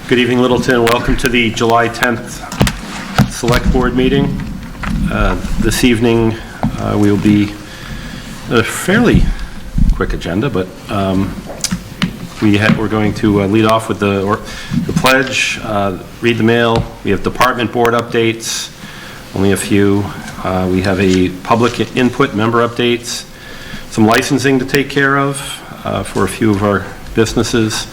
Good evening, Littleton. Welcome to the July 10th Select Board meeting. This evening, we will be a fairly quick agenda, but we're going to lead off with the pledge, read the mail. We have department board updates, only a few. We have a public input, member updates, some licensing to take care of for a few of our businesses.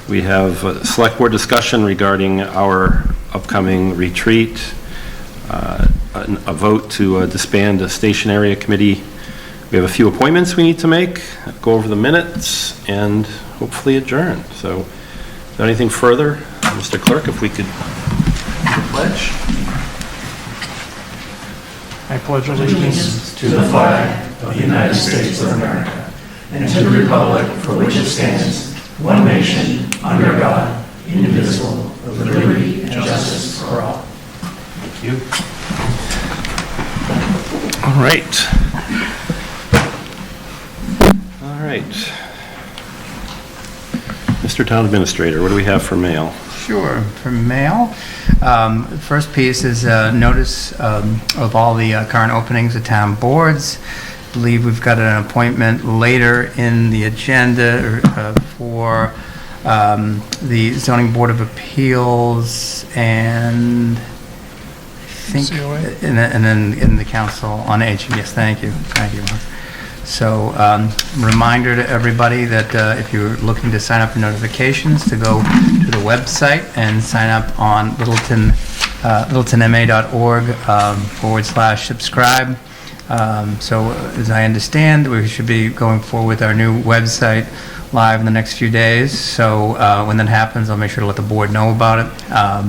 We have a select board discussion regarding our upcoming retreat, a vote to disband a station area committee. We have a few appointments we need to make, go over the minutes, and hopefully adjourn. So, is there anything further? Mr. Clerk, if we could pledge. I pledge allegiance to the flag of the United States of America and to the republic for which it stands, one nation, under God, indivisible, with liberty and justice for all. Thank you. All right. All right. Mr. Town Administrator, what do we have for mail? Sure, for mail. First piece is a notice of all the current openings of town boards. I believe we've got an appointment later in the agenda for the Zoning Board of Appeals and I think, and then in the Council on Aging. Yes, thank you. Thank you. So, reminder to everybody that if you're looking to sign up for notifications, to go to the website and sign up on littletonma.org/subscribe. So, as I understand, we should be going forward with our new website live in the next few days. So, when that happens, I'll make sure to let the board know about it.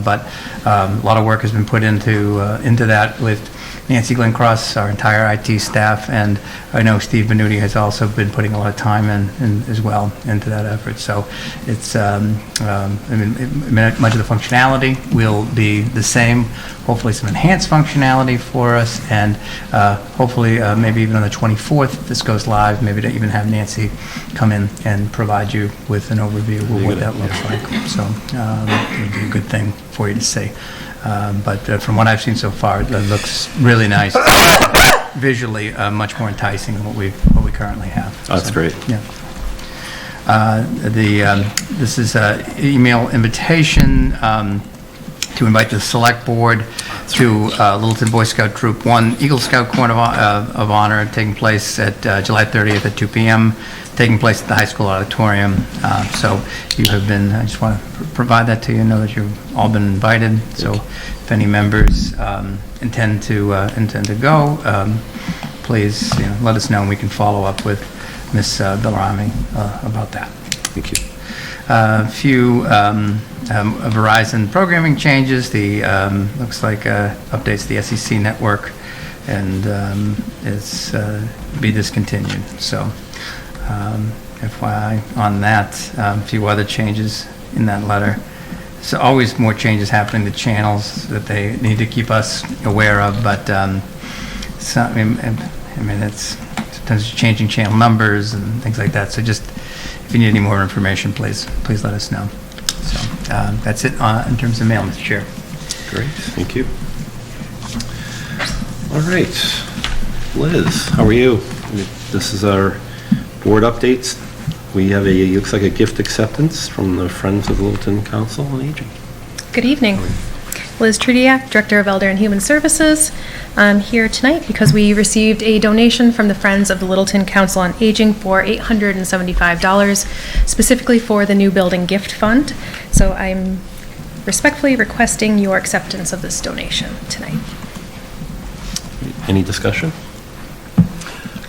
But a lot of work has been put into that with Nancy Glencross, our entire IT staff, and I know Steve Benuti has also been putting a lot of time in as well into that effort. So it's, I mean, much of the functionality will be the same, hopefully some enhanced functionality for us, and hopefully maybe even on the 24th, this goes live, maybe to even have Nancy come in and provide you with an overview of what that looks like. So it would be a good thing for you to see. But from what I've seen so far, it looks really nice. Visually, much more enticing than what we currently have. Oh, that's great. Yeah. This is an email invitation to invite the Select Board to Littleton Boy Scout Troop 1 Eagle Scout Corn of Honor, taking place at July 30th at 2 p.m., taking place at the high school auditorium. So you have been, I just want to provide that to you, know that you've all been invited. So if any members intend to go, please let us know and we can follow up with Ms. Bellarami about that. Thank you. A few Verizon programming changes. The looks like updates the SEC network and it's be discontinued. So FYI on that. A few other changes in that letter. So always more changes happening to channels that they need to keep us aware of. But I mean it's sometimes changing channel numbers and things like that. So just if you need any more information, please let us know. So that's it in terms of mail, Mr. Chair. Great, thank you. All right, Liz, how are you? This is our board updates. We have looks like a gift acceptance from the Friends of the Littleton Council on Aging. Good evening. Liz Trudiak, Director of Elder and Human Services. I'm here tonight because we received a donation from the Friends of the Littleton Council on Aging for $875, specifically for the new building gift fund. So I'm respectfully requesting your acceptance of this donation tonight. Any discussion?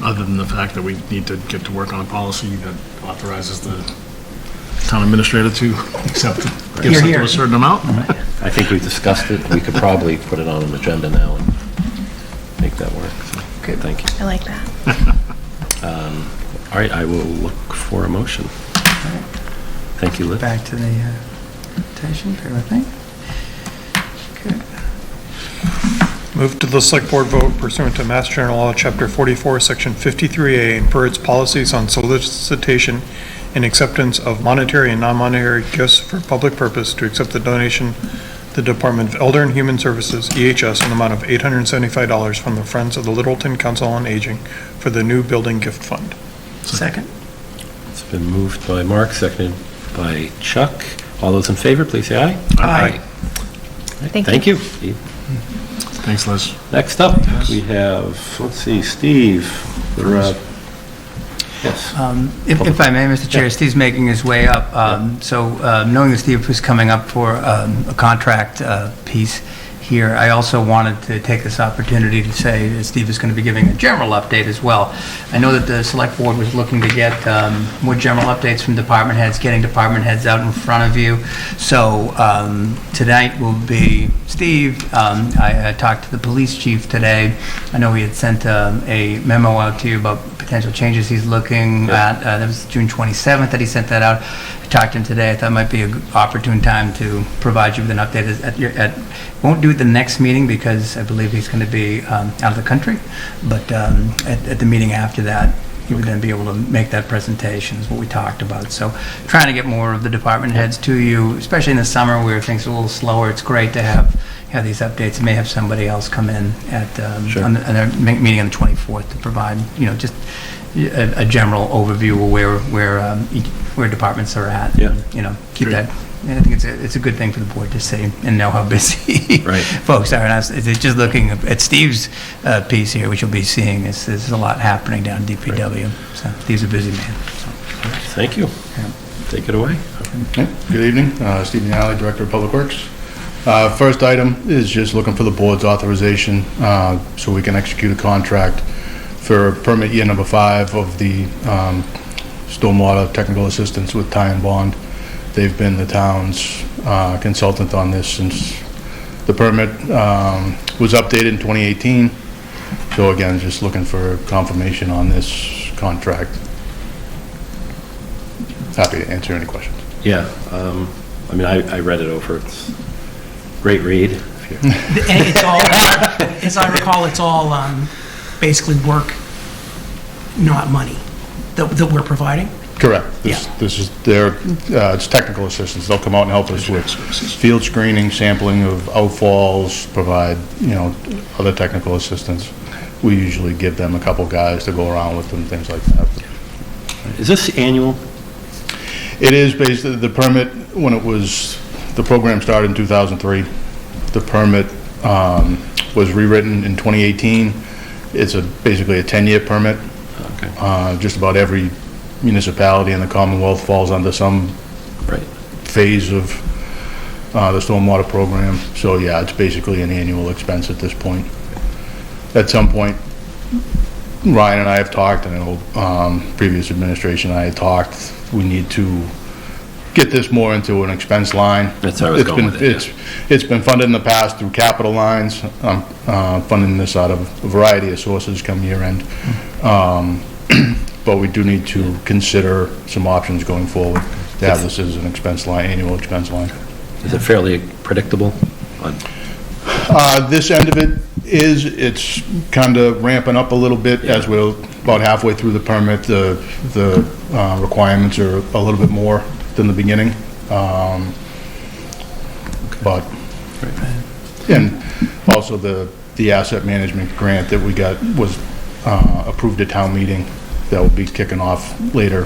Other than the fact that we need to get to work on a policy that authorizes the town administrator to accept gifts up to a certain amount. I think we discussed it. We could probably put it on an agenda now and make that work. So, good, thank you. I like that. All right, I will look for a motion. Thank you, Liz. Back to the invitation, bear with me. Good. Move to the Select Board vote pursuant to Mass General Law, Chapter 44, Section 53A, and per its policies on solicitation in acceptance of monetary and non-monetary gifts for public purpose to accept the donation the Department of Elder and Human Services, EHS, in the amount of $875 from the Friends of the Littleton Council on Aging for the new building gift fund. Second. It's been moved by Mark, seconded by Chuck. All those in favor, please say aye. Aye. Thank you, Steve. Thanks, Liz. Next up, we have, let's see, Steve. Yes. If I may, Mr. Chair, Steve's making his way up. Knowing that Steve was coming up for a contract piece here, I also wanted to take this opportunity to say that Steve is going to be giving a general update as well. I know that the Select Board was looking to get more general updates from department heads, getting department heads out in front of you. So tonight will be Steve. I talked to the police chief today. I know he had sent a memo out to you about potential changes he's looking at. That was June 27th that he sent that out. I talked to him today. I thought it might be an opportune time to provide you with an update. Won't do it the next meeting because I believe he's going to be out of the country, but at the meeting after that, he would then be able to make that presentation, is what we talked about. So trying to get more of the department heads to you, especially in the summer where things are a little slower. It's great to have these updates. May have somebody else come in at on their meeting on the 24th to provide, just a general overview of where departments are at. Yeah. Keep that. I think it's a good thing for the board to see and know how busy folks are. And just looking at Steve's piece here, which you'll be seeing, there's a lot happening down in DPW. So Steve's a busy man. So. Thank you. Yeah. Take it away. Good evening, Stephen Alley, Director of Public Works. First item is just looking for the board's authorization so we can execute a contract for permit year number 5 of the stormwater technical assistance with Ty and Bond. They've been the town's consultant on this since the permit was updated in 2018. So again, just looking for confirmation on this contract. Happy to answer any questions. Yeah. I read it over. It's a great read. And it's all, as I recall, it's all basically work, not money, that we're providing. Correct. This is their, it's technical assistance. They'll come out and help us with field screening, sampling of outfalls, provide, other technical assistance. We usually give them a couple guys to go around with them, things like that. Is this annual? It is basically the permit, when the program started in 2003. The permit was rewritten in 2018. It's basically a 10-year permit. Okay. Just about every municipality in the Commonwealth falls under some phase of the stormwater program. So yeah, it's basically an annual expense at this point. At some point, Ryan and I have talked, and I know previous administration and I had talked, we need to get this more into an expense line. That's how I was going with it. It's been funded in the past through capital lines. Funding this out of a variety of sources come year end. But we do need to consider some options going forward to have this as an expense line, annual expense line. Is it fairly predictable? This end of it it's kind of ramping up a little bit as we're about halfway through the permit. The requirements are a little bit more than the beginning. But, and also the asset management grant that we got was approved at town meeting. That will be kicking off later,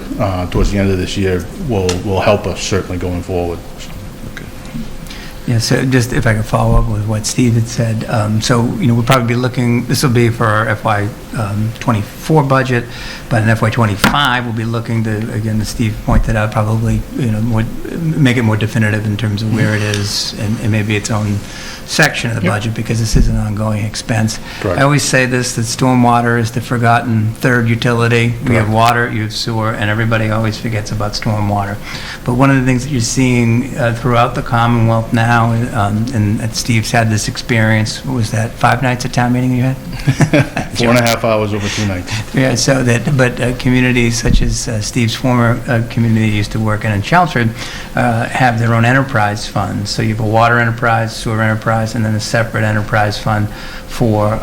towards the end of this year, will help us certainly going forward. Yeah, so just if I could follow up with what Steve had said. We'll probably be looking, this will be for our FY '24 budget, but in FY '25, we'll be looking to, again, as Steve pointed out, probably, make it more definitive in terms of where it is and maybe its own section of the budget, because this is an ongoing expense. Correct. I always say this, that stormwater is the forgotten third utility. We have water, you have sewer, and everybody always forgets about stormwater. But one of the things that you're seeing throughout the Commonwealth now now, and Steve's had this experience, what was that, 5 nights at town meeting you had? 4.5 hours over 2 nights. Yeah, so that, but communities such as Steve's former community used to work in Chelmsford have their own enterprise funds. So you have a water enterprise, sewer enterprise, and then a separate enterprise fund for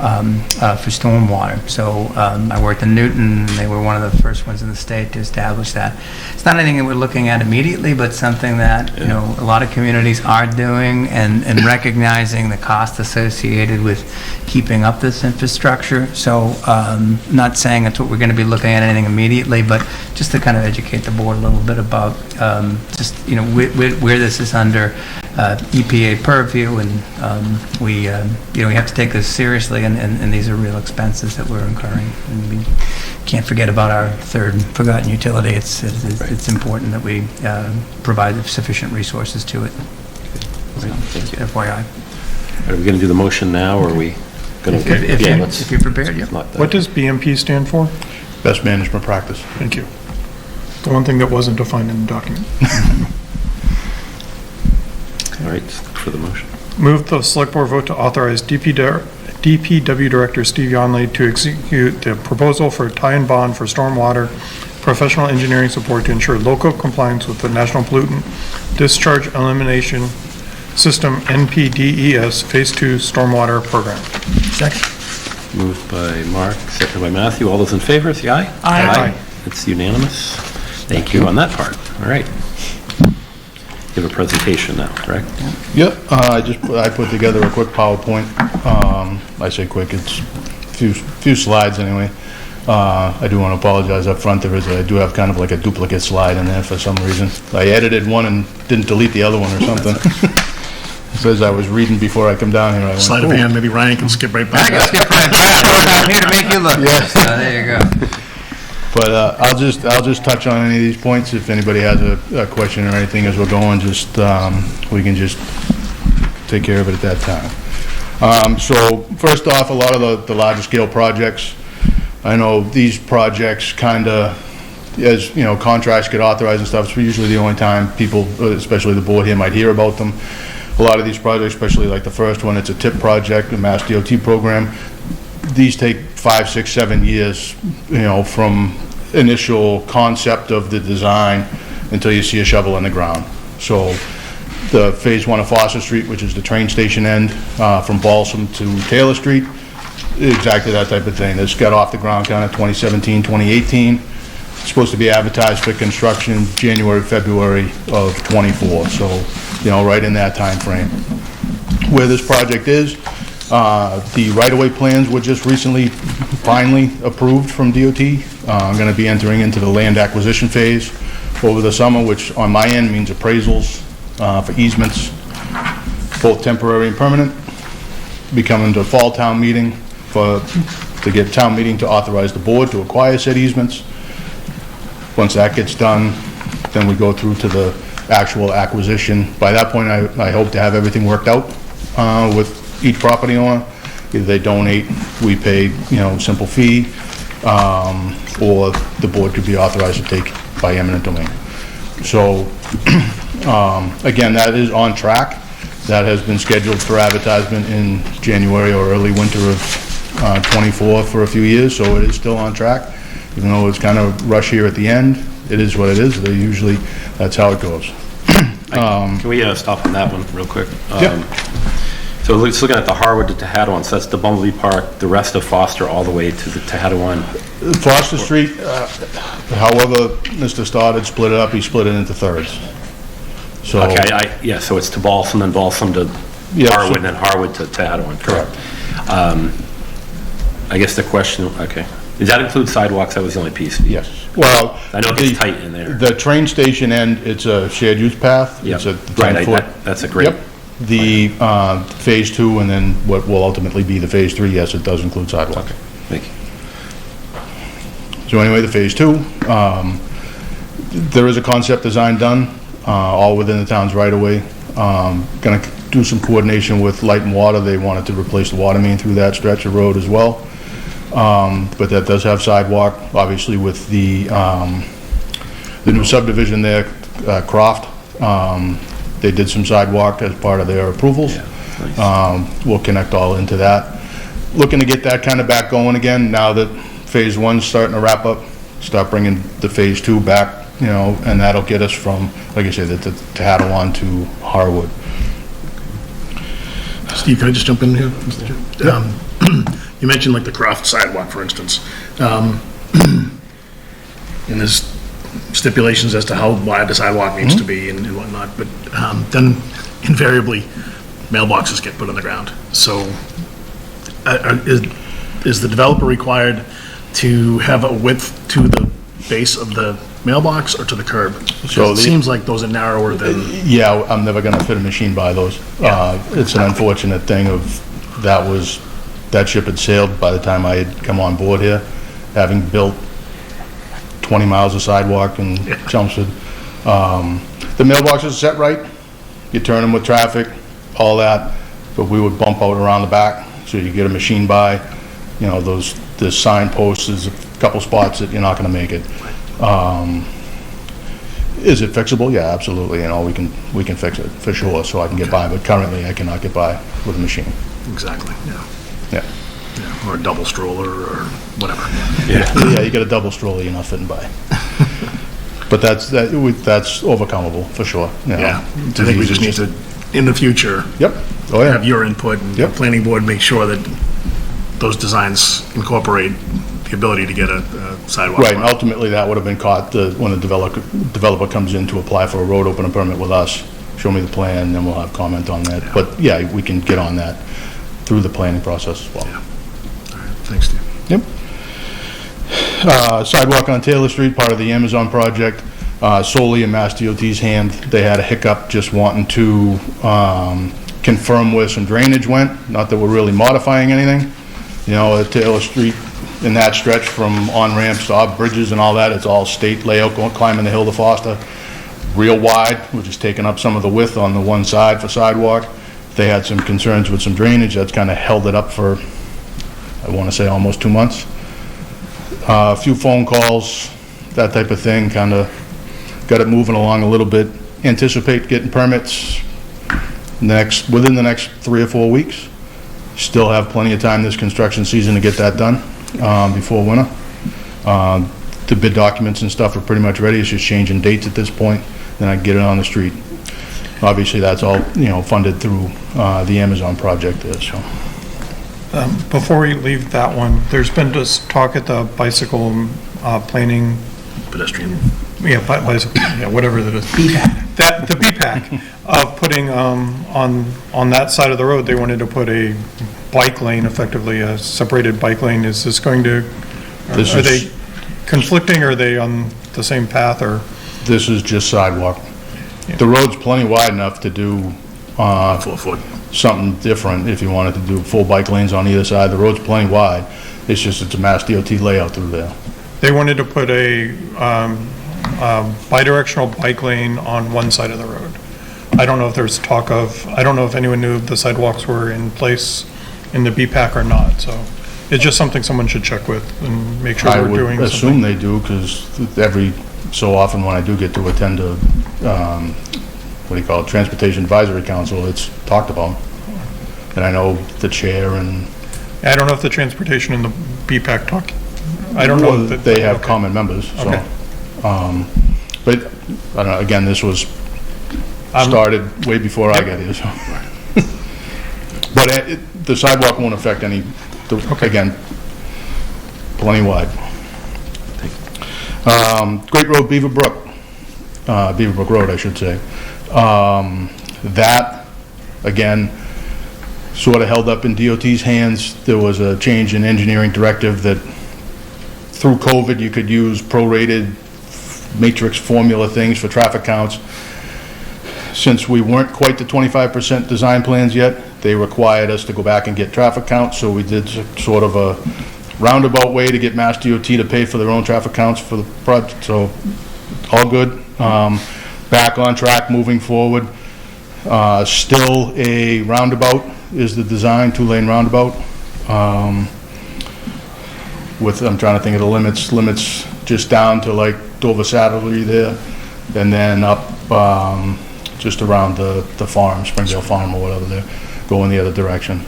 stormwater. So I worked in Newton, and they were one of the first ones in the state to establish that. It's not anything that we're looking at immediately, but something that, you know, a lot of communities are doing and recognizing the cost associated with keeping up this infrastructure. So not saying that's what we're going to be looking at anything immediately, but just to kind of educate the board a little bit about just, you know, where this is under EPA purview, and we, you know, we have to take this seriously, and these are real expenses that we're incurring. And we can't forget about our third forgotten utility. It's important that we provide sufficient resources to it. So, Thank you. FYI. Are we going to do the motion now, or are we going to? If you're prepared, yep. What does BMP stand for? Best management practice. Thank you. The one thing that wasn't defined in the document. All right, for the motion. Move the select board vote to authorize DPW Director Steve Yonley to execute the proposal for tie-in bond for stormwater professional engineering support to ensure local compliance with the National Pollutant Discharge Elimination System NPDES Phase 2 Stormwater Program. Second. Moved by Mark, seconded by Matthew. All those in favor, say aye. Aye. It's unanimous. Thank you on that part. All right. You have a presentation now, correct? Yep, I put together a quick PowerPoint. I say quick, it's a few slides anyway. I do want to apologize up front. I do have kind of like a duplicate slide in there for some reason. I edited one and didn't delete the other one or something. It says I was reading before I come down here. I went, Sleight of hand, maybe Ryan can skip right back. I'm here to make you look. Yes. So there you go. But I'll just touch on any of these points. If anybody has a question or anything as we're going, just we can just take care of it at that time. So first off, a lot of the larger scale projects, I know these projects kind of, as you know, contracts get authorized and stuff, it's usually the only time people, especially the board here, might hear about them. A lot of these projects, especially like the first one, it's a TIP project, a Mass DOT program. These take 5, 6, 7 years, you know, from initial concept of the design until you see a shovel in the ground. So the Phase 1 of Foster Street, which is the train station end from Balsam to Taylor Street, exactly that type of thing. This got off the ground kind of 2017, 2018. It's supposed to be advertised for construction January, February of 24. So, you know, right in that time frame. Where this project is, the right-of-way plans were just recently finally approved from DOT. I'm going to be entering into the land acquisition phase over the summer, which on my end means appraisals for easements, both temporary and permanent. Be coming to fall town meeting to get town meeting to authorize the board to acquire said easements. Once that gets done, then we go through to the actual acquisition. By that point, I hope to have everything worked out with each property owner. Either they donate, we pay, you know, simple fee, or the board could be authorized to take by eminent domain. So, again, that is on track. That has been scheduled for advertisement in January or early winter of 24 for a few years, so it is still on track. Even though it's kind of rush here at the end, it is what it is. They usually, that's how it goes. Can we stop on that one real quick? Yep. So let's looking at the Harwood to Tehadawon, so that's the Bumblebee Park, the rest of Foster all the way to the Tehadawon. Foster Street, however, Mr. Stoddard split it up, he split it into thirds. So, Okay, yeah, so it's to Balsam, then Balsam to Yeah, Harwood, so- and then Harwood to Tehadawon, correct? I guess the question, okay, does that include sidewalks? That was the only piece. yes. Well, I know it gets tight in there. the train station end, it's a shared use path. Yep. It's a Right, 10-foot. that's a great. Yep. The Phase 2 and then what will ultimately be the Phase 3, yes, it does include sidewalks. Okay, thank you. So anyway, the Phase 2, there is a concept design done, all within the town's right-of-way. Gonna do some coordination with Light and Water. They wanted to replace the water main through that stretch of road as well. But that does have sidewalk, obviously with the new subdivision there, Croft. they did some sidewalk as part of their approvals. We'll connect all into that. Looking to get that kind of back going again now that Phase 1's starting to wrap up, start bringing the Phase 2 back, you know, and that'll get us from, like I said, the Tattelon to Harwood. Steve, can I just jump in here? You mentioned like the Croft sidewalk, for instance. And there's stipulations as to how wide the sidewalk needs to be and whatnot, but then invariably mailboxes get put on the ground. So is the developer required to have a width to the base of the mailbox or to the curb? So It seems like those are narrower than, Yeah, I'm never gonna fit a machine by those. It's an unfortunate thing of, that ship had sailed by the time I had come on board here, having built 20 miles of sidewalk in Chelmsford. The mailboxes are set right, you turn them with traffic, all that, but we would bump out around the back, so you get a machine by, you know, the signposts, there's a couple spots that you're not gonna make it. Is it fixable? Yeah, absolutely, you know, we can fix it, for sure, so I can get by, but currently I cannot get by with a machine. exactly, yeah. Yeah. Yeah, or a double stroller or whatever. Yeah, you get a double stroller, you're not fitting by. But that's overcomable, for sure. you know. Yeah, I think we just need to, in the future, Yep, oh have yeah, your input and the Yep. planning board make sure that those designs incorporate the ability to get a sidewalk. right, and ultimately that would have been caught when the developer comes in to apply for a road opening permit with us, show me the plan, then we'll have comment on that. But yeah, we can get on that through the planning process as well. Yeah. All right, thanks, Steve. Yep. Sidewalk on Taylor Street, part of the Amazon project, solely in Mass DOT's hand. They had a hiccup just wanting to confirm where some drainage went, not that we're really modifying anything. You know, at Taylor Street, in that stretch from on-ramps to off-bridges and all that, it's all state layout, going, climbing the hill to Foster. Real wide, which is taking up some of the width on the one side for sidewalk. They had some concerns with some drainage, that's kind of held it up for, I want to say, almost 2 months. A few phone calls, that type of thing, kind of got it moving along a little bit. Anticipate getting permits within the next 3 or 4 weeks. Still have plenty of time this construction season to get that done before winter. The bid documents and stuff are pretty much ready, it's just changing dates at this point, then I can get it on the street. Obviously, that's all, you know, funded through the Amazon project there, so. Before we leave that one, there's been just talk at the bicycle planning, Pedestrian. bicycle, whatever that is. That, the BPAC, of putting, on that side of the road, they wanted to put a bike lane, effectively a separated bike lane. Is this going to, are they conflicting, or are they on the same path, or? This is just sidewalk. The road's plenty wide enough to do 4 foot. something different if you wanted to do full bike lanes on either side. The road's plenty wide, it's a Mass DOT layout through there. They wanted to put a bidirectional bike lane on one side of the road. I don't know if there's talk of, I don't know if anyone knew if the sidewalks were in place in the BPAC or not, so it's just something someone should check with and make sure I we're would doing assume something. they do, because every so often when I do get to attend a, what do you call it, Transportation Advisory Council, it's talked about. And I know the chair and. I don't know if the transportation and the BPAC talk, I don't know. Well, if they have okay. common members, so. Okay. But, I don't know, again, this was started way before I got here, so. But the sidewalk won't affect any, again, plenty wide. Great Road, Beaver Brook Road, I should say. That, again, sort of held up in DOT's hands. There was a change in engineering directive that through COVID, you could use prorated matrix formula things for traffic counts. Since we weren't quite to 25% design plans yet, they required us to go back and get traffic counts, so we did sort of a roundabout way to get Mass DOT to pay for their own traffic counts for the project, so all good. Back on track, moving forward. Still a roundabout is the design, 2-lane roundabout. I'm trying to think of the limits just down to like Dover Saddlery there, and then up just around the farm, Springdale Farm or whatever, they're going the other direction.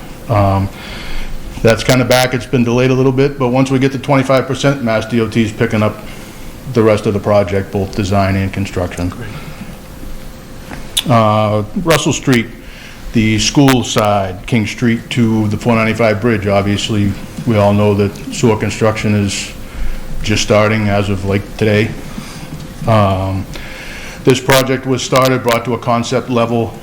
That's kind of back, it's been delayed a little bit, but once we get to 25%, Mass DOT is picking up the rest of the project, both design and construction. Russell Street, the school side, King Street to the 495 bridge, obviously, we all know that sewer construction is just starting as of like today. This project was started, brought to a concept level,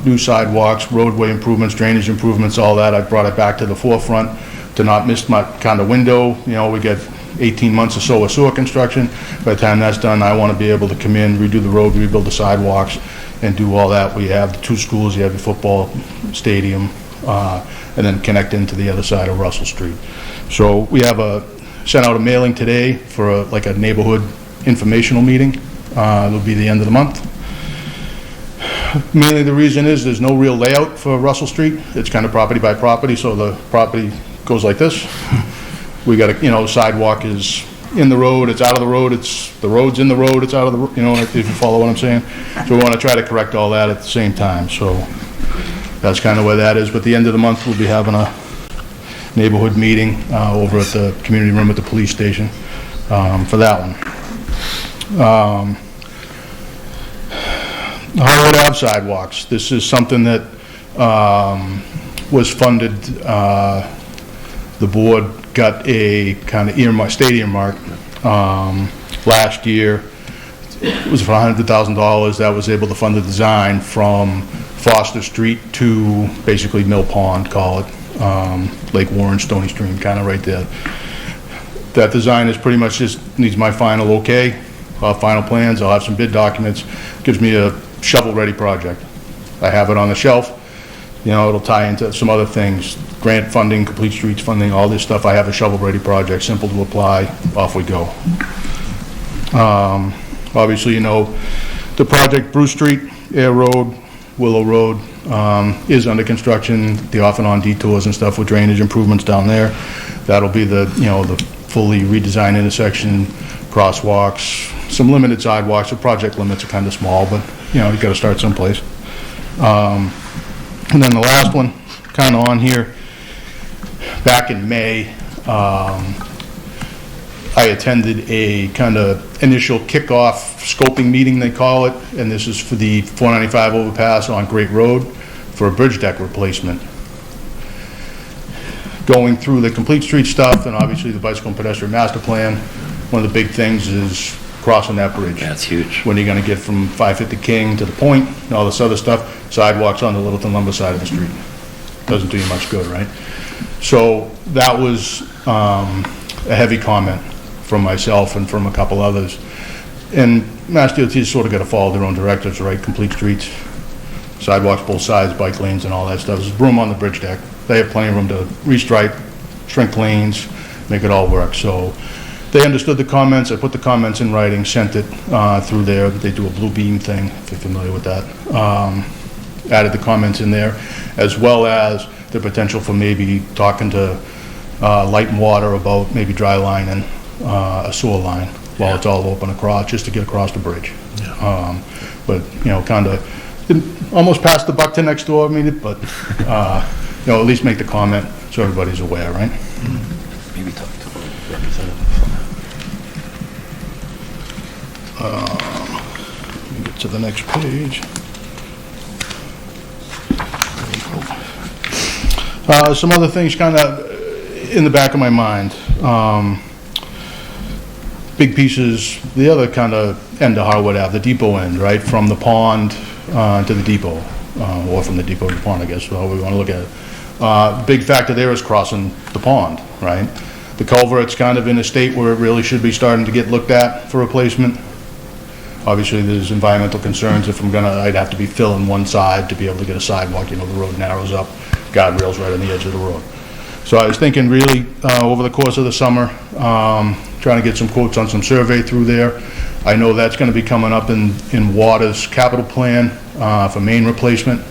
new sidewalks, roadway improvements, drainage improvements, all that. I brought it back to the forefront to not miss my kind of window. You know, we get 18 months or so of sewer construction. By the time that's done, I want to be able to come in, redo the road, rebuild the sidewalks, and do all that. We have the 2 schools, you have the football stadium, and then connect into the other side of Russell Street. So we have sent out a mailing today for like a neighborhood informational meeting. It'll be the end of the month. Mainly the reason is there's no real layout for Russell Street. It's kind of property by property, so the property goes like this. We got a, sidewalk is in the road, it's out of the road, the road's in the road, it's out of the, if you follow what I'm saying. So we want to try to correct all that at the same time, so that's kind of where that is. But at the end of the month, we'll be having a neighborhood meeting over at the community room at the police station for that one. Harwood Ave sidewalks. This is something that was funded. The board got a kind of state earmark last year. It was for $100,000. That was able to fund the design from Foster Street to basically Mill Pond, call it, Lake Warren, Stony Stream, kind of right there. That design is pretty much just needs my final okay. I'll have final plans, I'll have some bid documents, gives me a shovel-ready project. I have it on the shelf, it'll tie into some other things, grant funding, complete streets funding, all this stuff. I have a shovel-ready project, simple to apply, off we go. Obviously, the project, Bruce Street, Air Road, Willow Road, is under construction, the off and on detours and stuff with drainage improvements down there. That'll be the fully redesigned intersection, crosswalks, some limited sidewalks. The project limits are kind of small, but you got to start someplace. And then the last one, kind of on here, back in May, I attended a kind of initial kickoff scoping meeting, they call it, and this is for the 495 overpass on Great Road for a bridge deck replacement. Going through the complete street stuff and obviously the bicycle and pedestrian master plan, one of the big things is crossing that bridge. That's huge. When you're going to get from 550 King to the Point and all this other stuff, sidewalks on the Littleton Lumber side of the street. Doesn't do you much good, right? So that was a heavy comment from myself and from a couple others. And Mass DOT's sort of got to follow their own directives, right? Complete streets, sidewalks both sides, bike lanes and all that stuff. There's room on the bridge deck. They have plenty of room to restripe, shrink lanes, make it all work. So they understood the comments. I put the comments in writing, sent it through there. They do a blue beam thing, if you're familiar with that. Added the comments in there, as well as the potential for maybe talking to Light and Water about maybe dry line and a sewer line while it's all open across, just to get across the bridge. Yeah. But, kind of almost passed the buck to next door, but, at least make the comment so everybody's aware, right? Maybe talk to a representative. Let me get to the next page. Some other things kind of in the back of my mind. Big pieces, the other kind of end of Harwood Ave, the depot end, right? From the pond to the depot, or from the depot to the pond, I guess, however we want to look at it. Big factor there is crossing the pond, right? The culvert's kind of in a state where it really should be starting to get looked at for replacement. Obviously, there's environmental concerns. If I'd have to be filling one side to be able to get a sidewalk. The road narrows up, guardrails right on the edge of the road. So I was thinking really, over the course of the summer, trying to get some quotes on some survey through there. I know that's going to be coming up in Water's capital plan for main replacement,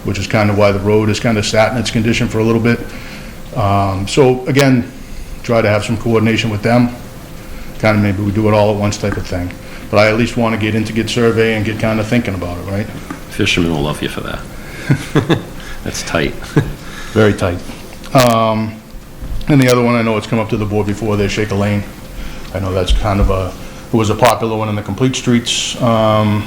which is kind of why the road is kind of sat in its condition for a little bit. So again, try to have some coordination with them. Kind of maybe we do it all at once type of thing. but I at least want to get survey and get kind of thinking about it, right? Fishermen will love you for that. That's tight. Very tight. And the other one, I know it's come up to the board before, there's Shaker Lane. I know that's kind of it was a popular one in the Complete Streets kind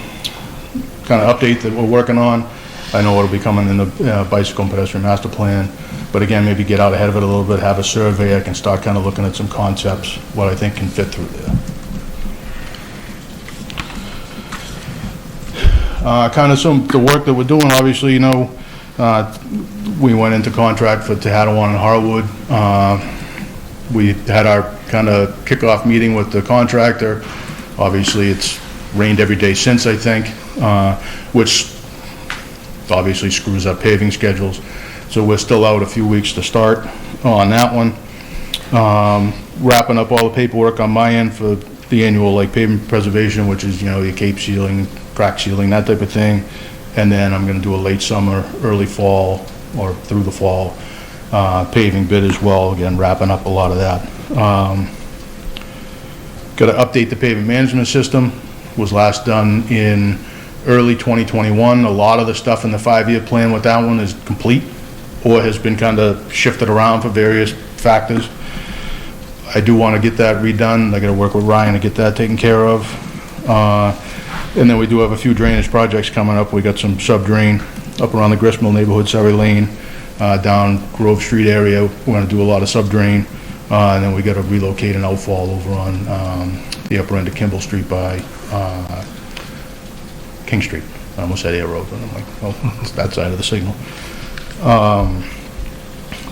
of update that we're working on. I know it'll be coming in the bicycle and pedestrian master plan. But again, maybe get out ahead of it a little bit, have a survey, I can start kind of looking at some concepts, what I think can fit through there. Kind of the work that we're doing, obviously, you know, we went into contract for Tehadawon and Harwood. We had our kind of kickoff meeting with the contractor. Obviously, it's rained every day since, I think, which obviously screws up paving schedules. So we're still out a few weeks to start on that one. Wrapping up all the paperwork on my end for the annual like pavement preservation, which is, you know, your cape sealing, crack sealing, that type of thing. And then I'm gonna do a late summer, early fall, or through the fall, paving bid as well, again, wrapping up a lot of that. Gotta update the pavement management system, was last done in early 2021. A lot of the stuff in the 5-year plan with that one is complete, or has been kind of shifted around for various factors. I do want to get that redone. I got to work with Ryan to get that taken care of. And then we do have a few drainage projects coming up. We got some sub-drain up around the Gristmill neighborhood, Surrey Lane, down Grove Street area. We're going to do a lot of sub-drain. And then we got to relocate an outfall over on the upper end of Kimball Street by King Street. I almost said Air Road, but I'm like, oh, it's that side of the signal.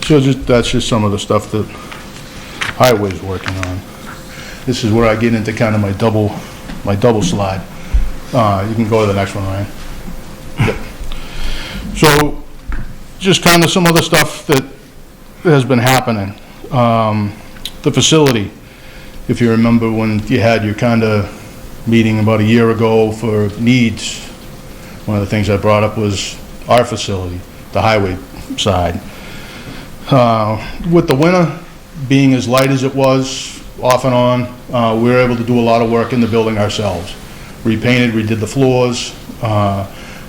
So that's just some of the stuff that Highway's working on. This is where I get into kind of my double slide. You can go to the next one, Ryan. Yep. So just kind of some other stuff that has been happening. The facility, if you remember when you had your kind of meeting about a year ago for needs, one of the things I brought up was our facility, the highway side. With the winter being as light as it was off and on, we were able to do a lot of work in the building ourselves. Repainted, redid the floors,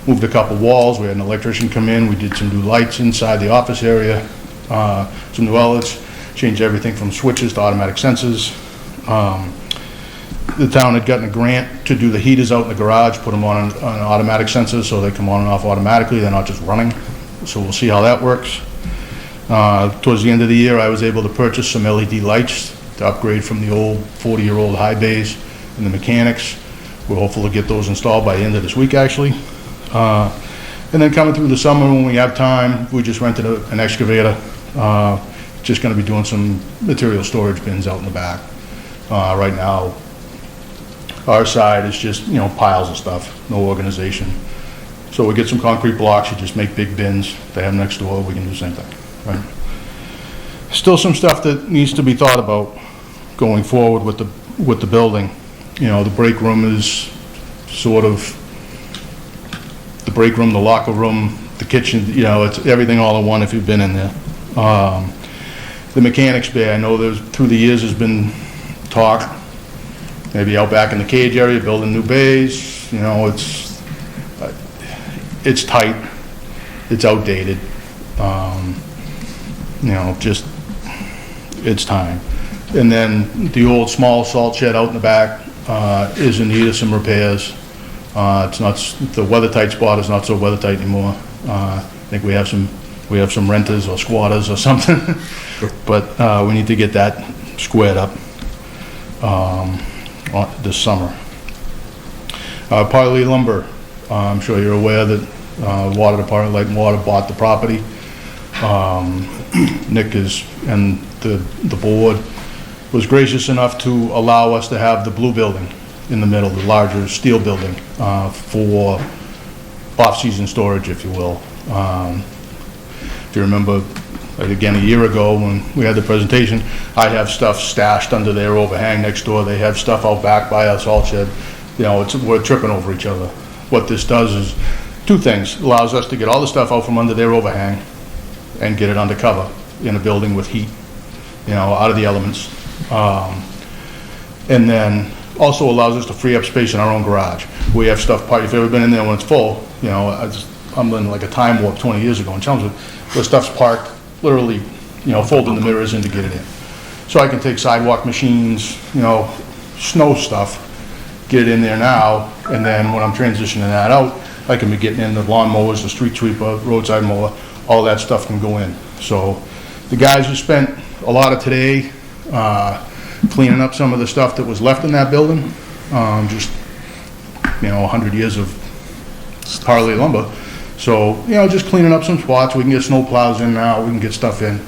moved a couple walls. We had an electrician come in. We did some new lights inside the office area, some new outlets, changed everything from switches to automatic sensors. The town had gotten a grant to do the heaters out in the garage, put them on an automatic sensor so they come on and off automatically. They're not just running. So we'll see how that works. Towards the end of the year, I was able to purchase some LED lights to upgrade from the old 40-year-old high bays and the mechanics. We're hopeful to get those installed by the end of this week, actually. And then coming through the summer when we have time, we just rented an excavator. Just going to be doing some material storage bins out in the back. Right now, our side is just, you know, piles of stuff, no organization. So we get some concrete blocks, you just make big bins. They have next door, we can do the same thing, right? Still some stuff that needs to be thought about going forward with the building. You know, the break room is sort of, the break room, the locker room, the kitchen, you know, it's everything all in one if you've been in there. The mechanics bay, I know there's, through the years has been talk, maybe out back in the cage area, building new bays, you know, it's tight, it's outdated, you know, just, it's time. And then the old small salt shed out in the back is in need of some repairs. It's not, the weather-tight spot is not so weather-tight anymore. I think we have some renters or squatters or something, but we need to get that squared up this summer. Parley Lumber, I'm sure you're aware that Water Department, Light and Water bought the property. Nick and the board was gracious enough to allow us to have the blue building in the middle, the larger steel building, for off-season storage, if you will. If you remember, again, a year ago when we had the presentation, I have stuff stashed under their overhang next door. They have stuff out back by our salt shed. You know, we're tripping over each other. What this does is two things. It allows us to get all the stuff out from under their overhang and get it under cover in a building with heat, you know, out of the elements. And then also allows us to free up space in our own garage. We have stuff, if you've ever been in there when it's full, you know, I'm in like a time warp 20 years ago in Chelmsford, where stuff's parked, literally, you know, folding the mirrors in to get it in. So I can take sidewalk machines, you know, snow stuff, get it in there now, and then when I'm transitioning that out, I can be getting in the lawn mowers, the street sweeper, roadside mower, all that stuff can go in. So the guys who spent a lot of today cleaning up some of the stuff that was left in that building, just, you know, 100 years of Harley lumber. So, you know, just cleaning up some spots. We can get snow plows in now, we can get stuff in.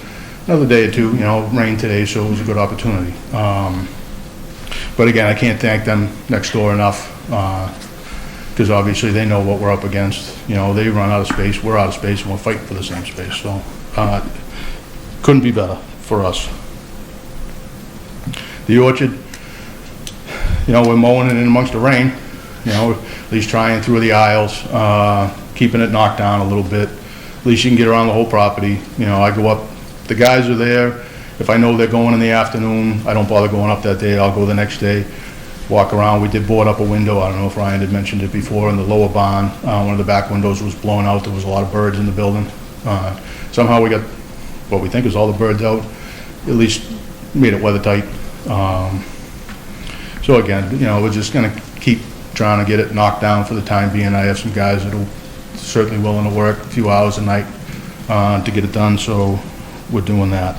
Another day or two, you know, rain today, so it was a good opportunity. But again, I can't thank them next door enough, because obviously they know what we're up against. You know, they run out of space, we're out of space, and we're fighting for the same space. So, couldn't be better for us. The orchard, you know, we're mowing it in amongst the rain, you know, at least trying through the aisles, keeping it knocked down a little bit. At least you can get around the whole property. You know, I go up, the guys are there. If I know they're going in the afternoon, I don't bother going up that day. I'll go the next day, walk around. We did board up a window. I don't know if Ryan had mentioned it before, in the lower barn. One of the back windows was blown out. There was a lot of birds in the building. Somehow we got what we think is all the birds out. At least made it weather tight. So again, you know, we're just gonna keep trying to get it knocked down for the time being. I have some guys that are certainly willing to work a few hours a night to get it done, so we're doing that.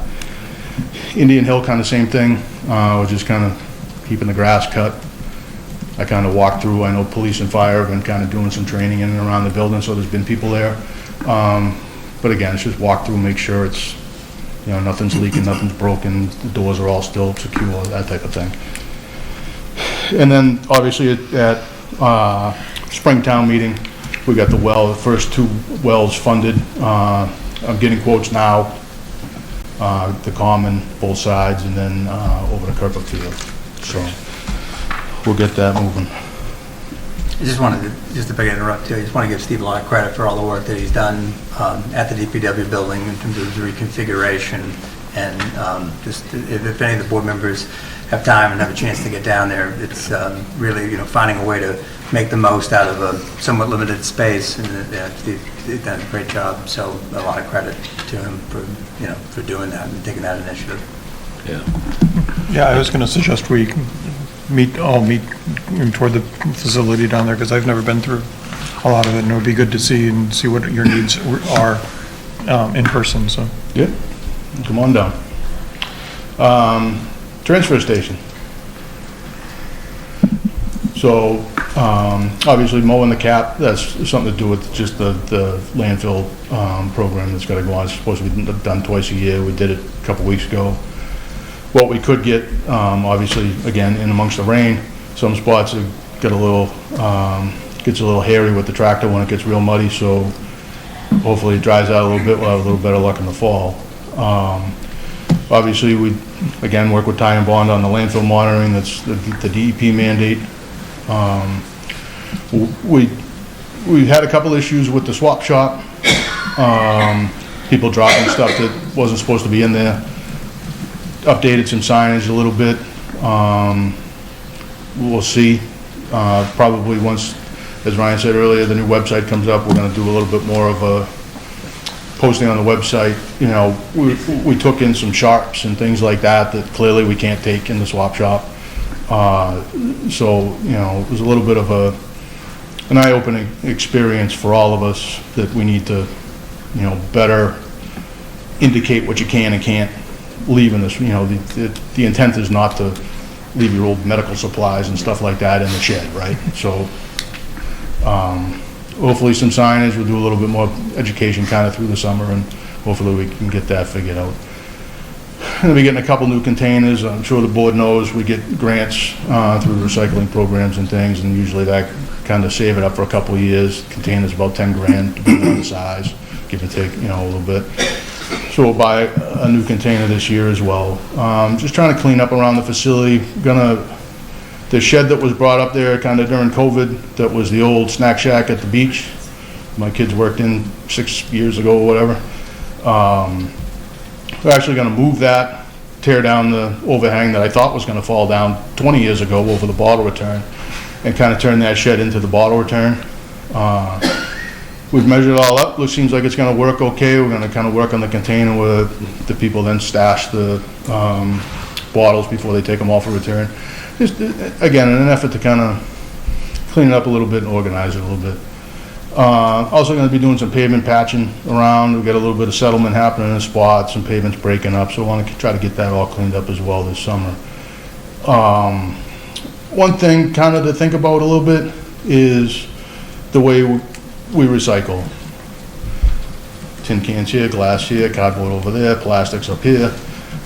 Indian Hill, kind of same thing. We're just kind of keeping the grass cut. I kind of walk through. I know police and fire have been kind of doing some training in and around the building, so there's been people there. But again, it's just walk through, make sure it's, you know, nothing's leaking, nothing's broken, the doors are all still secure, that type of thing. And then obviously at Springtown meeting, we got the first 2 wells funded. I'm getting quotes now, the common, both sides, and then over to Kirkwood Field. So we'll get that moving. I just wanted to, just if I can interrupt you, I just want to give Steve a lot of credit for all the work that he's done at the DPW building in terms of the reconfiguration, and just if any of the board members have time and have a chance to get down there, it's really, you know, finding a way to make the most out of a somewhat limited space, and Steve's done a great job, so a lot of credit to him for, you know, for doing that and taking that initiative. Yeah, I was going to suggest we all meet toward the facility down there, because I've never been through a lot of it, and it would be good to see and see what your needs are in person, so. Yeah, come on down. Transfer station. So, obviously mowing the cap, that's something to do with just the landfill program that's got to go on. It's supposed to be done twice a year. We did it a couple weeks ago. What we could get, obviously, again, in amongst the rain, some spots get a little, gets a little hairy with the tractor when it gets real muddy, so hopefully it dries out a little bit. We'll have a little better luck in the fall. Obviously, we, again, work with Ty and Bond on the landfill monitoring. That's the DEP mandate. We had a couple issues with the swap shop. People dropping stuff that wasn't supposed to be in there. Updated some signage a little bit. We'll see. Probably once, as Ryan said earlier, the new website comes up, we're going to do a little bit more of a posting on the website. You know, we took in some sharps and things like that clearly we can't take in the swap shop. So, you know, it was a little bit of an eye-opening experience for all of us, that we need to, you know, better indicate what you can and can't leave in this. You know, the intent is not to leave your old medical supplies and stuff like that in the shed, right? So, hopefully some signage. We'll do a little bit more education kind of through the summer, and hopefully we can get that figured out. We'll be getting a couple new containers. I'm sure the board knows we get grants through recycling programs and things, and usually that kind of save it up for a couple of years. Containers about 10 grand, depending on the size, give and take, you know, a little bit. So we'll buy a new container this year as well. Just trying to clean up around the facility. The shed that was brought up there kind of during COVID, that was the old snack shack at the beach. My kids worked in 6 years ago or whatever. We're actually going to move that tear down the overhang that I thought was gonna fall down 20 years ago over the bottle return, and kind of turn that shed into the bottle return. We've measured it all up, it seems like it's gonna work okay. We're gonna kind of work on the container where the people then stash the bottles before they take them off for return. Just, again, in an effort to kind of clean it up a little bit and organize it a little bit. Also gonna be doing some pavement patching around. We've got a little bit of settlement happening in spots, some pavements breaking up, so I wanna try to get that all cleaned up as well this summer. One thing kind of to think about a little bit is the way we recycle. Tin cans here, glass here, cardboard over there, plastics up here.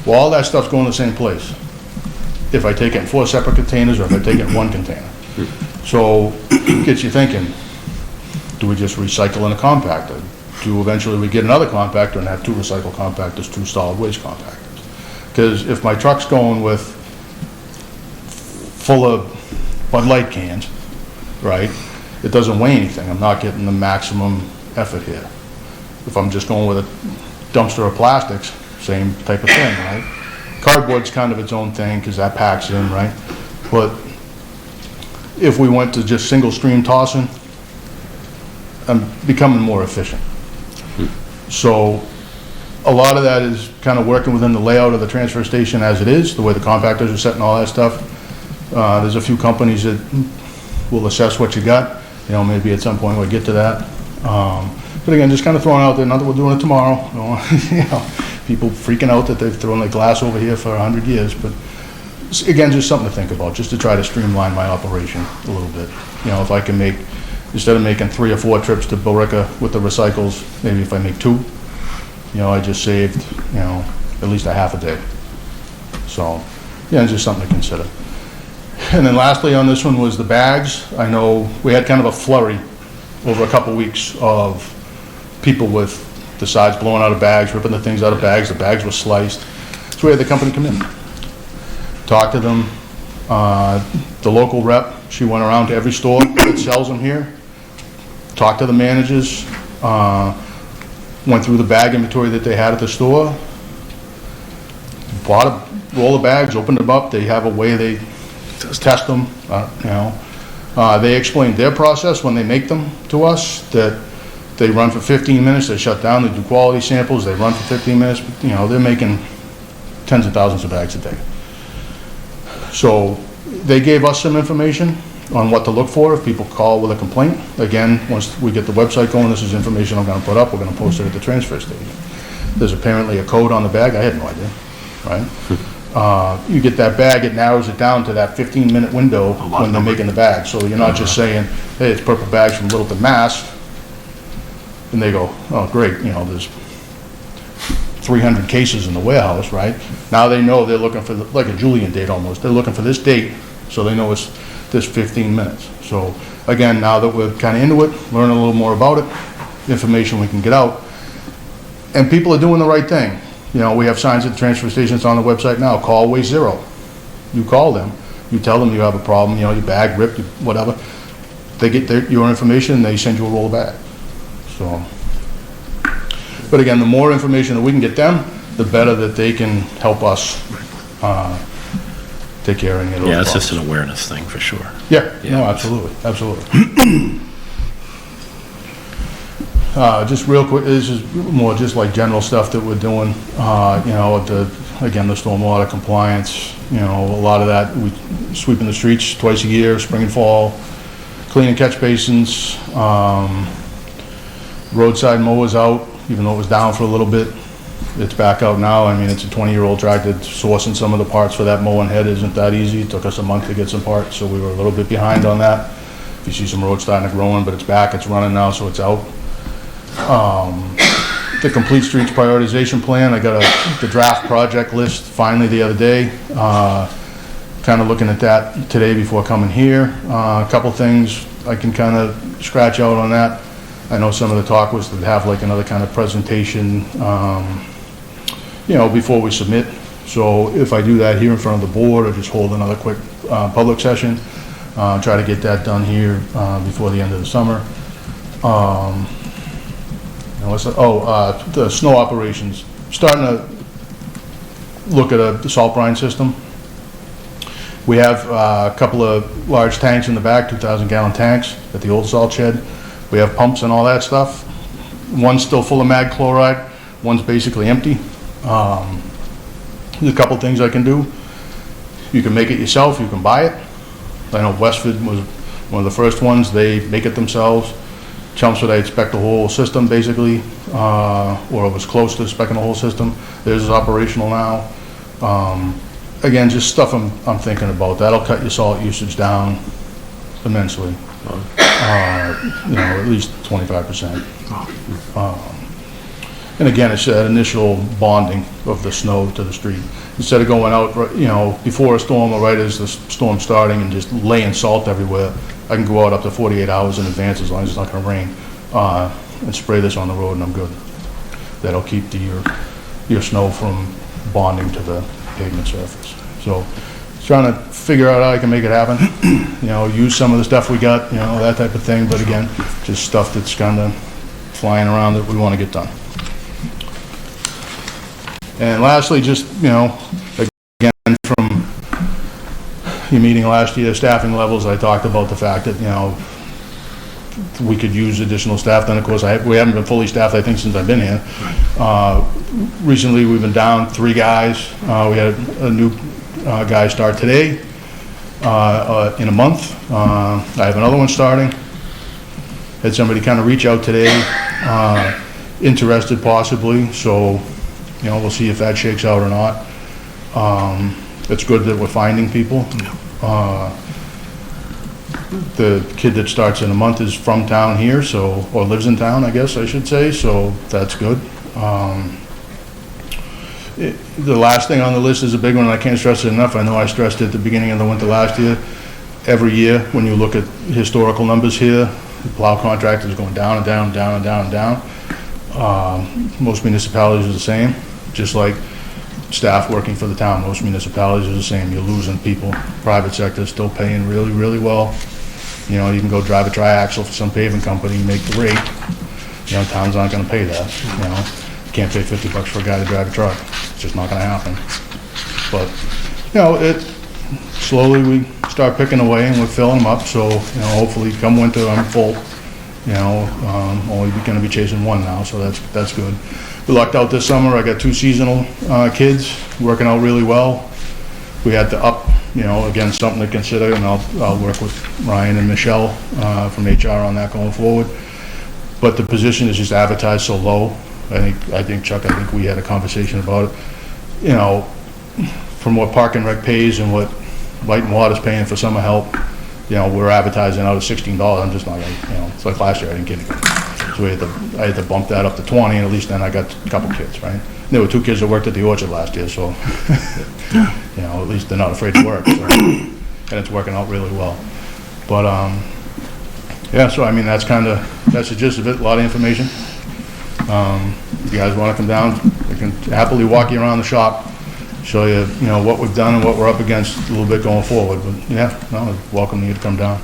Well, all that stuff's going to the same place. If I take it in 4 separate containers or if I take it in 1 container. So, gets you thinking, do we just recycle in a compactor? Do eventually we get another compactor and have 2 recycle compactors, 2 solid waste compactors? Because if my truck's going with full of Bud Light cans, right, it doesn't weigh anything. I'm not getting the maximum effort here. If I'm just going with a dumpster of plastics, same type of thing, right? Cardboard's kind of its own thing because that packs in, right? But if we went to just single stream tossing, I'm becoming more efficient. So a lot of that is kind of working within the layout of the transfer station as it is, the way the compactors are set and all that stuff. There's a few companies that will assess what you got. You know, maybe at some point we'll get to that. But again, just kind of throwing out there, not that we're doing it tomorrow. You know, people freaking out that they've thrown their glass over here for 100 years. But again, just something to think about, just to try to streamline my operation a little bit. You know, if I can make, instead of making 3 or 4 trips to Billerica with the recycles, maybe if I make 2, you know, I just saved, you know, at least a half a day. So, yeah, it's just something to consider. And then lastly on this one was the bags. I know we had kind of a flurry over a couple weeks of people with the sides blowing out of bags, ripping the things out of bags. The bags were sliced. So we had the company come in, talk to them. The local rep, she went around to every store that sells them here, talked to the managers, went through the bag inventory that they had at the store, bought a roll of bags, opened them up. They have a way they test them, you know. They explained their process when they make them to us, that they run for 15 minutes, they shut down, they do quality samples, they run for 15 minutes, you know, they're making tens of thousands of bags a day. So they gave us some information on what to look for if people call with a complaint. Again, once we get the website going, this is information I'm gonna put up, we're gonna post it at the transfer station. There's apparently a code on the bag, I had no idea, right? You get that bag, it narrows it down to that 15-minute window when they're making the bag. So you're not just saying, hey, it's purple bags from Littleton, Mass. And they go, oh, great, you know, there's 300 cases in the warehouse, right? Now they know they're looking for, like a Julian date almost. They're looking for this date, so they know it's this 15 minutes. So again, now that we're kind of into it, learning a little more about it, information we can get out, and people are doing the right thing. You know, we have signs at the transfer stations on the website now, call Waste Zero. You call them, you tell them you have a problem, you know, your bag ripped, whatever. They get your information and they send you a roll of bag. So, but again, the more information that we can get them, the better that they can help us take care of any of those Yeah, it's problems. just an awareness thing for sure. Yeah, no, absolutely, absolutely. Just real quick, this is more just like general stuff that we're doing, you know, again, the stormwater compliance, you know, a lot of that, we sweeping the streets twice a year, spring and fall, cleaning catch basins, roadside mowers out, even though it was down for a little bit, it's back out now. I mean, it's a 20-year-old tractor. Sourcing some of the parts for that mowing head isn't that easy. It took us a month to get some parts, so we were a little bit behind on that. If you see some roads starting to grow in, but it's back, it's running now, so it's out. The Complete Streets Prioritization Plan, I got the draft project list finally the other day. Kind of looking at that today before coming here. A couple things I can kind of scratch out on that. I know some of the talk was to have like another kind of presentation, you know, before we submit. So if I do that here in front of the board or just hold another quick public session, try to get that done here before the end of the summer. The snow operations, starting to look at the salt brine system. We have a couple of large tanks in the back, 2,000-gallon tanks at the old salt shed. We have pumps and all that stuff. One's still full of mag chloride, one's basically empty. There's a couple things I can do. You can make it yourself, you can buy it. I know Westford was one of the first ones, they make it themselves. Chelmsford, I spec the whole system basically, or it was close to speccing the whole system. Theirs is operational now. Again, just stuff I'm thinking about. That'll cut your salt usage down immensely. At least 25%. And again, it's that initial bonding of the snow to the street. Instead of going out, before a storm or right as the storm starting and just laying salt everywhere, I can go out up to 48 hours in advance as long as it's not going to rain, and spray this on the road and I'm good. That'll keep your snow from bonding to the pavement surface. So, trying to figure out how I can make it happen. Use some of the stuff we got, that type of thing. But again, just stuff that's kind of flying around that we want to get done. And lastly, just, again, from your meeting last year, staffing levels, I talked about the fact that, we could use additional staff. Then, of course, we haven't been fully staffed, I think, since I've been here. Recently, we've been down 3 guys. We had a new guy start today in a month. I have another one starting. Had somebody kind of reach out today, interested possibly. So, we'll see if that shakes out or not. It's good that we're finding people. The kid that starts in a month is from town here, or lives in town, I guess I should say, so that's good. The last thing on the list is a big one, and I can't stress it enough. I know I stressed it at the beginning of the winter last year. Every year, when you look at historical numbers here, the plow contract is going down and down and down and down and down. Most municipalities are the same, just like staff working for the town. Most municipalities are the same. You're losing people. Private sector is still paying really, really well. You can go drive a triaxle for some paving company and make the rate. Towns aren't going to pay that. You can't pay $50 for a guy to drive a truck. It's just not going to happen. But, slowly we start picking away and we're filling them up. So, hopefully come winter I'm full. Only going to be chasing one now, so that's good. We lucked out this summer. I got 2 seasonal kids working out really well. We had to up, again, something to consider, and I'll work with Ryan and Michelle from HR on that going forward. But the position is just advertised so low. I think Chuck, we had a conversation about it. From what Park and Rec pays and what Light and Water's paying for summer help, we're advertising out at $16. I'm just not gonna, it's like last year, I didn't get anything. So I had to bump that up to 20, and at least then I got a couple kids, right? There were 2 kids that worked at the orchard last year, so, at least they're not afraid to work, so, and it's working out really well. But, so that's the gist of it, a lot of information. If you guys want to come down, I can happily walk you around the shop, show you, what we've done and what we're up against a little bit going forward. But, welcome you to come down.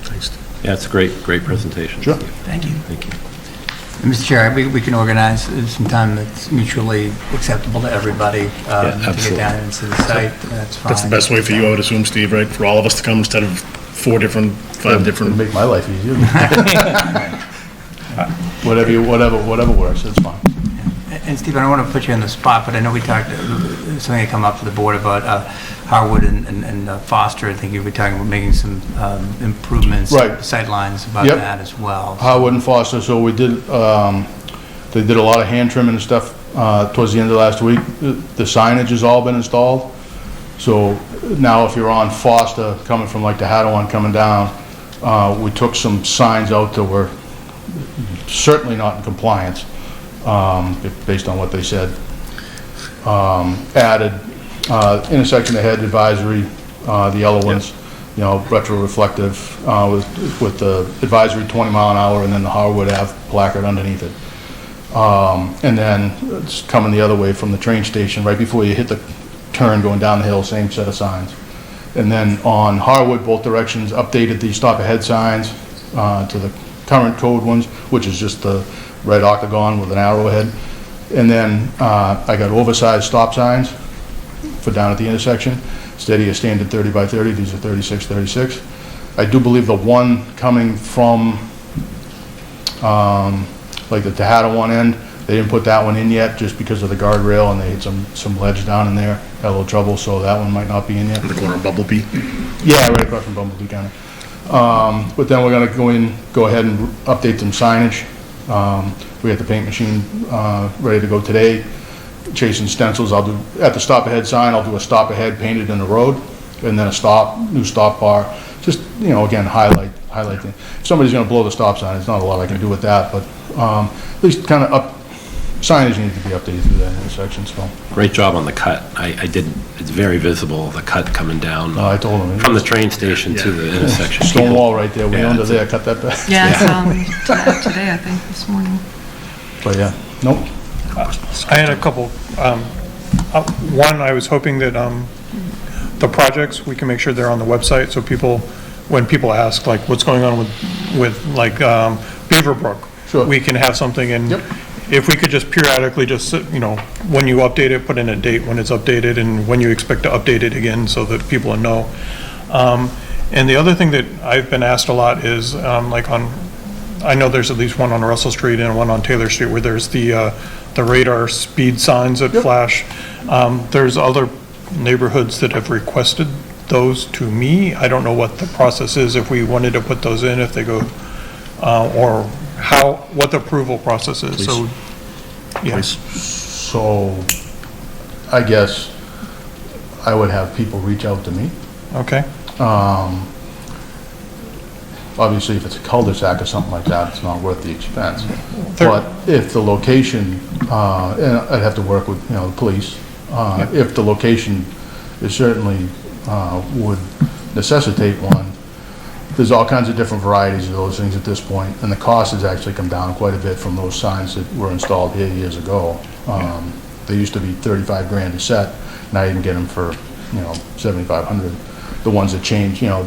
Thanks. Yeah, it's a great presentation. Sure. Thank you. Thank you. Mr. Chair, we can organize some time that's mutually acceptable to everybody to get absolutely. down and see the site. That's fine. That's the best way for you, I would assume, Steve, right? For all of us to come instead of 5 It'll different. make my life easier. Whatever works, it's fine. And Steve, I don't want to put you on the spot, but I know we talked, something had come up to the board about Harwood and Foster. I think you were talking about making some improvements, Right. sightlines about Yep. that as well. Harwood and Foster, so we did, they did a lot of hand trimming and stuff towards the end of last week. The signage has all been installed. So now if you're on Foster, coming from like the Hattawan coming down, we took some signs out that were certainly not in compliance, based on what they said. Added intersection ahead advisory, the yellow ones, retro-reflective, with the advisory 20 mile an hour, and then the Harwood Ave placard underneath it. And then it's coming the other way from the train station, right before you hit the turn going down the hill, same set of signs. And then on Harwood, both directions, updated the stop ahead signs to the current code ones, which is just the red octagon with an arrow ahead. And then I got oversized stop signs for down at the intersection. Instead of your standard 30 by 30, these are 36, 36. I do believe the one coming from like the Tejada one end, they didn't put that one in yet just because of the guardrail, and they had some ledge down in there, had a little trouble, so that one might not be in yet. In the corner of Bumblebee. Yeah, right across from Bumblebee County. But then we're gonna go ahead and update some signage. We got the paint machine ready to go today, chasing stencils. I'll do, at the stop ahead sign, I'll do a stop ahead painted in the road, and then a new stop bar. Just, you know, again, highlight things. If somebody's gonna blow the stop sign, there's not a lot I can do with that, but at least kind of signage needs to be updated through that intersection, so. Great job on the cut. I didn't, it's very visible, the cut coming down I told them. from the train station to the intersection. Stone wall right there, way Yeah, under it's there, cut that back. Yeah, I saw them today, I think, this morning. But yeah, nope. I had a couple, one, I was hoping that the projects, we can make sure they're on the website, so people, when people ask, like, what's going on with like Beaverbrook, Sure. we can have something, and Yep. if we could just periodically just, you know, when you update it, put in a date when it's updated and when you expect to update it again so that people know. And the other thing that I've been asked a lot is, like I know there's at least one on Russell Street and one on Taylor Street where there's the radar speed signs that flash. There's other neighborhoods that have requested those to me. I don't know what the process is, if we wanted to put those in, if they go, or what the approval process is, so, yes. So, I guess I would have people reach out to me. Okay, Obviously, if it's a cul-de-sac or something like that, it's not worth the expense. There- But if the location, and I'd have to work with, you know, the police, if the location is certainly would necessitate one, there's all kinds of different varieties of those things at this point, and the cost has actually come down quite a bit from those signs that were installed here years ago. They used to be 35 grand a set, now you can get them for, you know, 7,500. The ones that change, you know,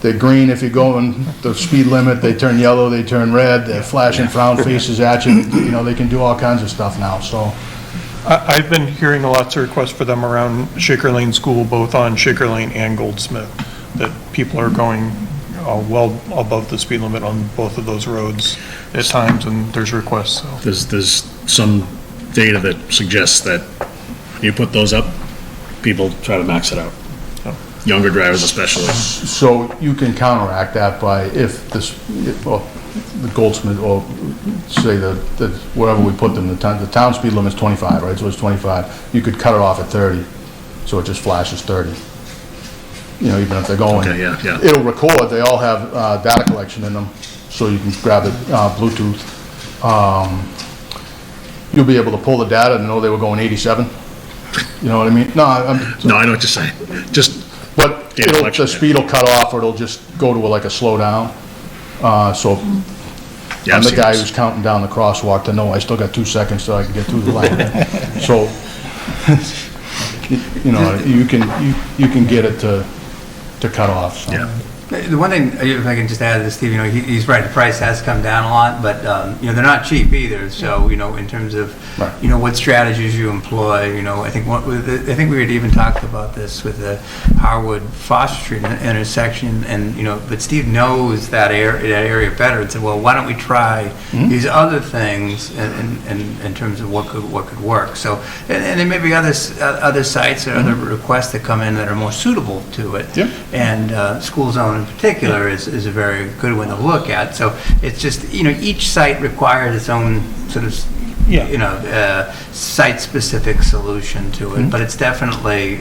they're green if you're going the speed limit, they turn yellow, they turn red, they're flashing frown faces at you, you know, they can do all kinds of stuff now, so. I've been hearing lots of requests for them around Shaker Lane School, both on Shaker Lane and Goldsmith, that people are going well above the speed limit on both of those roads at times, and there's requests, so. There's some data that suggests that when you put those up, people try to max it out. Younger drivers especially. So you can counteract that by if this, well, the Goldsmith, or say the wherever we put them, the town speed limit is 25, right? So it's 25. You could cut it off at 30, so it just flashes 30. You know, even if they're going. Okay, yeah. It'll record, they all have data collection in them, so you can grab it, Bluetooth. You'll be able to pull the data and know they were going 87. You know what I mean? No, No, I know what you're saying. Just, but Data collection, the speed will cut off, or it'll just go to like a slow down. So yeah, I'm I've the seen guy this. who's counting down the crosswalk to know I still got 2 seconds till I can get through the line. So, you know, you can get it to cut off, so. Yeah. The one thing, if I can just add to this, Steve, you know, he's right, the price has come down a lot, but, you know, they're not cheap either, so, you know, in terms of, Right. you know, what strategies you employ, you know, I think we had even talked about this with the Harwood Foster Street intersection, and, you know, but Steve knows that area better, and said, well, why don't we try these other things in terms of what could work, so, and there may be other sites or other requests that come in that are more suitable to it. Yep. And school zone in particular is a very good one to look at. So it's just, you know, each site requires its own sort of, Yeah. you know, site-specific solution to it. But it's definitely,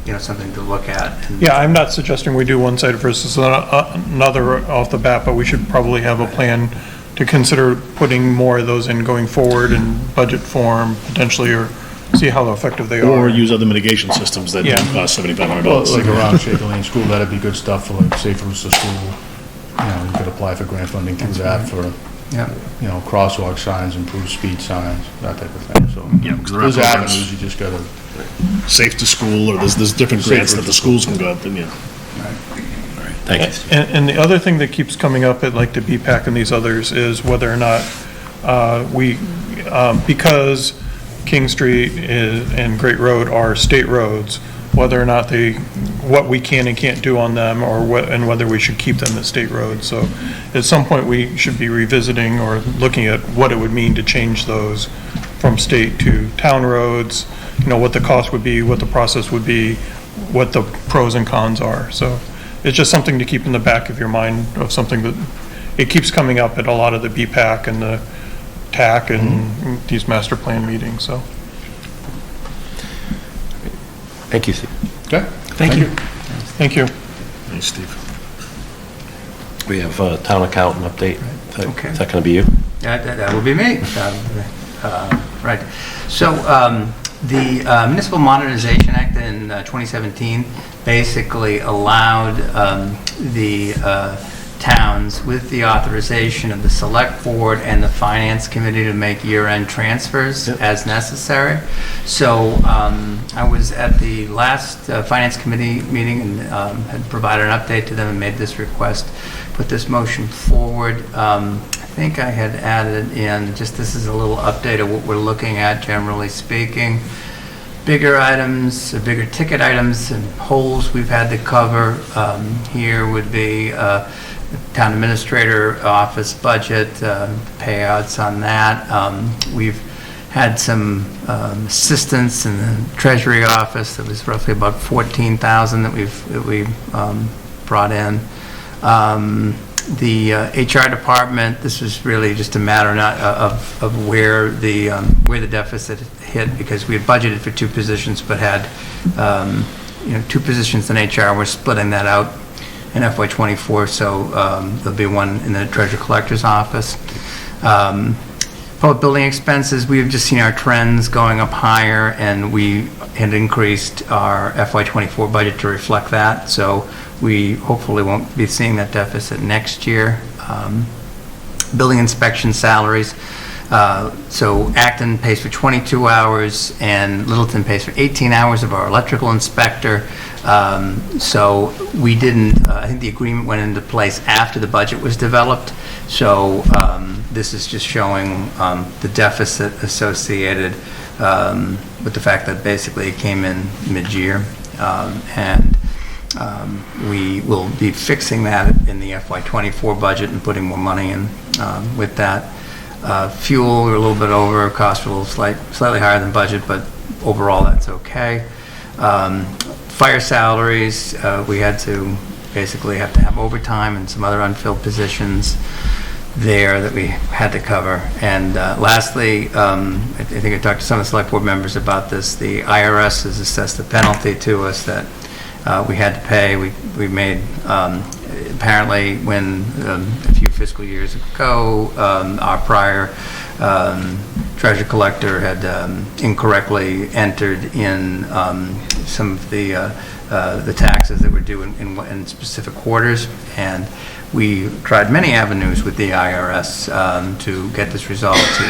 you know, something to look at. And Yeah, I'm not suggesting we do one site versus another off the bat, but we should probably have a plan to consider putting more of those in going forward in budget form, potentially, or see how effective they are. Or use other mitigation systems that Yeah. don't cost Well, $7,500. like around Shaker Lane School, that'd be good stuff for like safe routes to school. You know, you could apply for grant funding through that for, Yeah. you know, crosswalk signs, improved speed signs, that type of thing, so. Yeah, because there are There's programs. avenues, you just gotta, Safe to school, or there's different Safe grants that routes the to schools can go up and, yeah. Thank you. And the other thing that keeps coming up at like the BPAC and these others is whether or not because King Street and Great Road are state roads, whether or not what we can and can't do on them, and whether we should keep them as state roads. So at some point, we should be revisiting or looking at what it would mean to change those from state to town roads, what the cost would be, what the process would be, what the pros and cons are. So it's just something to keep in the back of your mind, of something that it keeps coming up at a lot of the BPAC and the TAC and these master plan meetings, so. Thank you, Steve. Okay? Thank you. Thank you. Thanks, Steve. We have a town accountant update. Okay. Is that going to be you? That will be me. Right. So the Municipal Modernization Act in 2017 basically allowed the towns, with the authorization of the Select Board and the Finance Committee, to make year-end transfers as necessary. So I was at the last Finance Committee meeting and had provided an update to them and made this request, put this motion forward. I think I had added in, just this is a little update of what we're looking at, generally speaking. Bigger items, bigger ticket items and holes we've had to cover here would be town administrator office budget, payouts on that. We've had some assistance in the Treasury office. That was roughly about $14,000 that we brought in. The HR department, this was really just a matter of where the deficit hit, because we had budgeted for 2 positions but had 2 positions in HR. We're splitting that out in FY24, so there'll be one in the treasurer collector's office. Public building expenses, we've just seen our trends going up higher, and we had increased our FY24 budget to reflect that, so we hopefully won't be seeing that deficit next year. Building inspection salaries, so Acton pays for 22 hours and Littleton pays for 18 hours of our electrical inspector. So we didn't, I think the agreement went into place after the budget was developed. So this is just showing the deficit associated with the fact that basically it came in mid-year. And we will be fixing that in the FY24 budget and putting more money in with that. Fuel, we're a little bit over, costs were a little slightly higher than budget, but overall that's okay. Fire salaries, we had to basically have overtime and some other unfilled positions there that we had to cover. And lastly, I think I talked to some of the select board members about this. The IRS has assessed a penalty to us that we had to pay. We made, apparently when a few fiscal years ago, our prior treasurer collector had incorrectly entered in some of the taxes that were due in specific quarters, and we tried many avenues with the IRS to get this resolved, to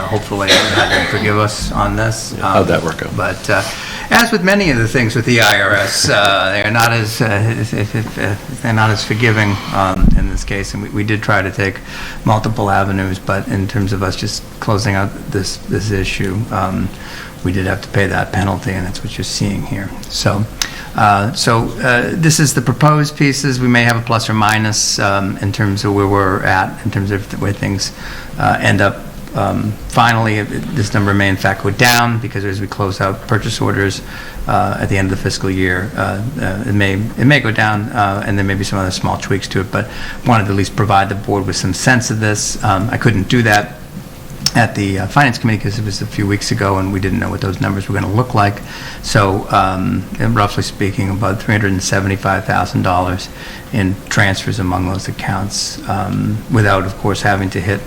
hopefully have them forgive us on this. How'd that work out? But as with many of the things with the IRS, they're not as forgiving in this case, and we did try to take multiple avenues, but in terms of us just closing out this issue, we did have to pay that penalty, and that's what you're seeing here. So this is the proposed pieces. We may have a plus or minus in terms of where we're at, in terms of the way things end up. Finally, this number may in fact go down, because as we close out purchase orders at the end of the fiscal year, it may go down, and there may be some other small tweaks to it, but wanted to at least provide the board with some sense of this. I couldn't do that at the Finance Committee because it was a few weeks ago and we didn't know what those numbers were going to look like. So roughly speaking, about $375,000 in transfers among those accounts, without, of course, having to hit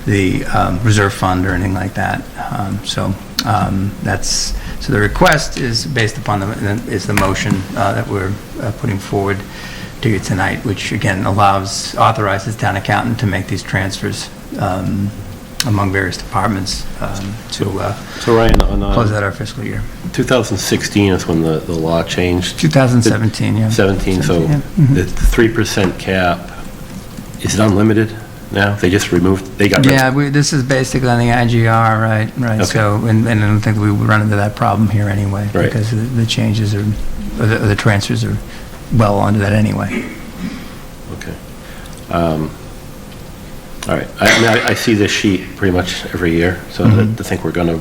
the reserve fund or anything like that. So the request is based upon the motion that we're putting forward to you tonight, which again authorizes town accountant to make these transfers among various departments to So Ryan, on close out our fiscal year. 2016 is when the law changed. 2017, yeah. 17, so yeah. the 3% cap, is it unlimited? now? They just removed, they got rid Yeah, this is basically on the IGR, right, Okay. so, and I don't think we would run into that problem here anyway. Right. Because the changes are, or the transfers are well under that anyway. Okay. All right. I mean, I see this sheet pretty much every year, so to think we're going to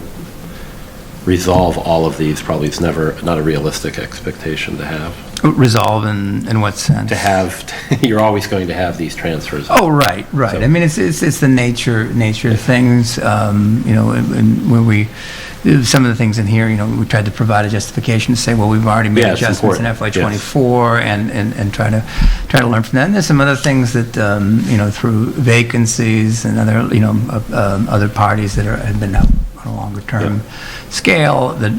resolve all of these probably is not a realistic expectation to have. Resolve in what sense? To have, you're always going to have these transfers. Oh, right. So- I mean, it's the nature of things, and when some of the things in here, we tried to provide a justification to say, well, we've already made Yeah, it's adjustments in important. FY24 and try to learn from that. And there's some other things that, through vacancies and other parties that have been up on a longer term scale that,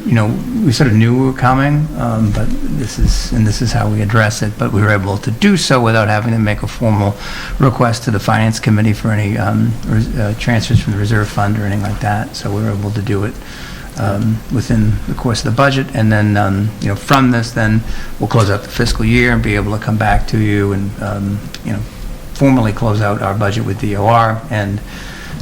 we sort of knew were coming, but this is how we address it. But we were able to do so without having to make a formal request to the Finance Committee for any transfers from the reserve fund or anything like that. So we were able to do it within the course of the budget. And then, from this, then we'll close out the fiscal year and be able to come back to you and, formally close out our budget with DOR and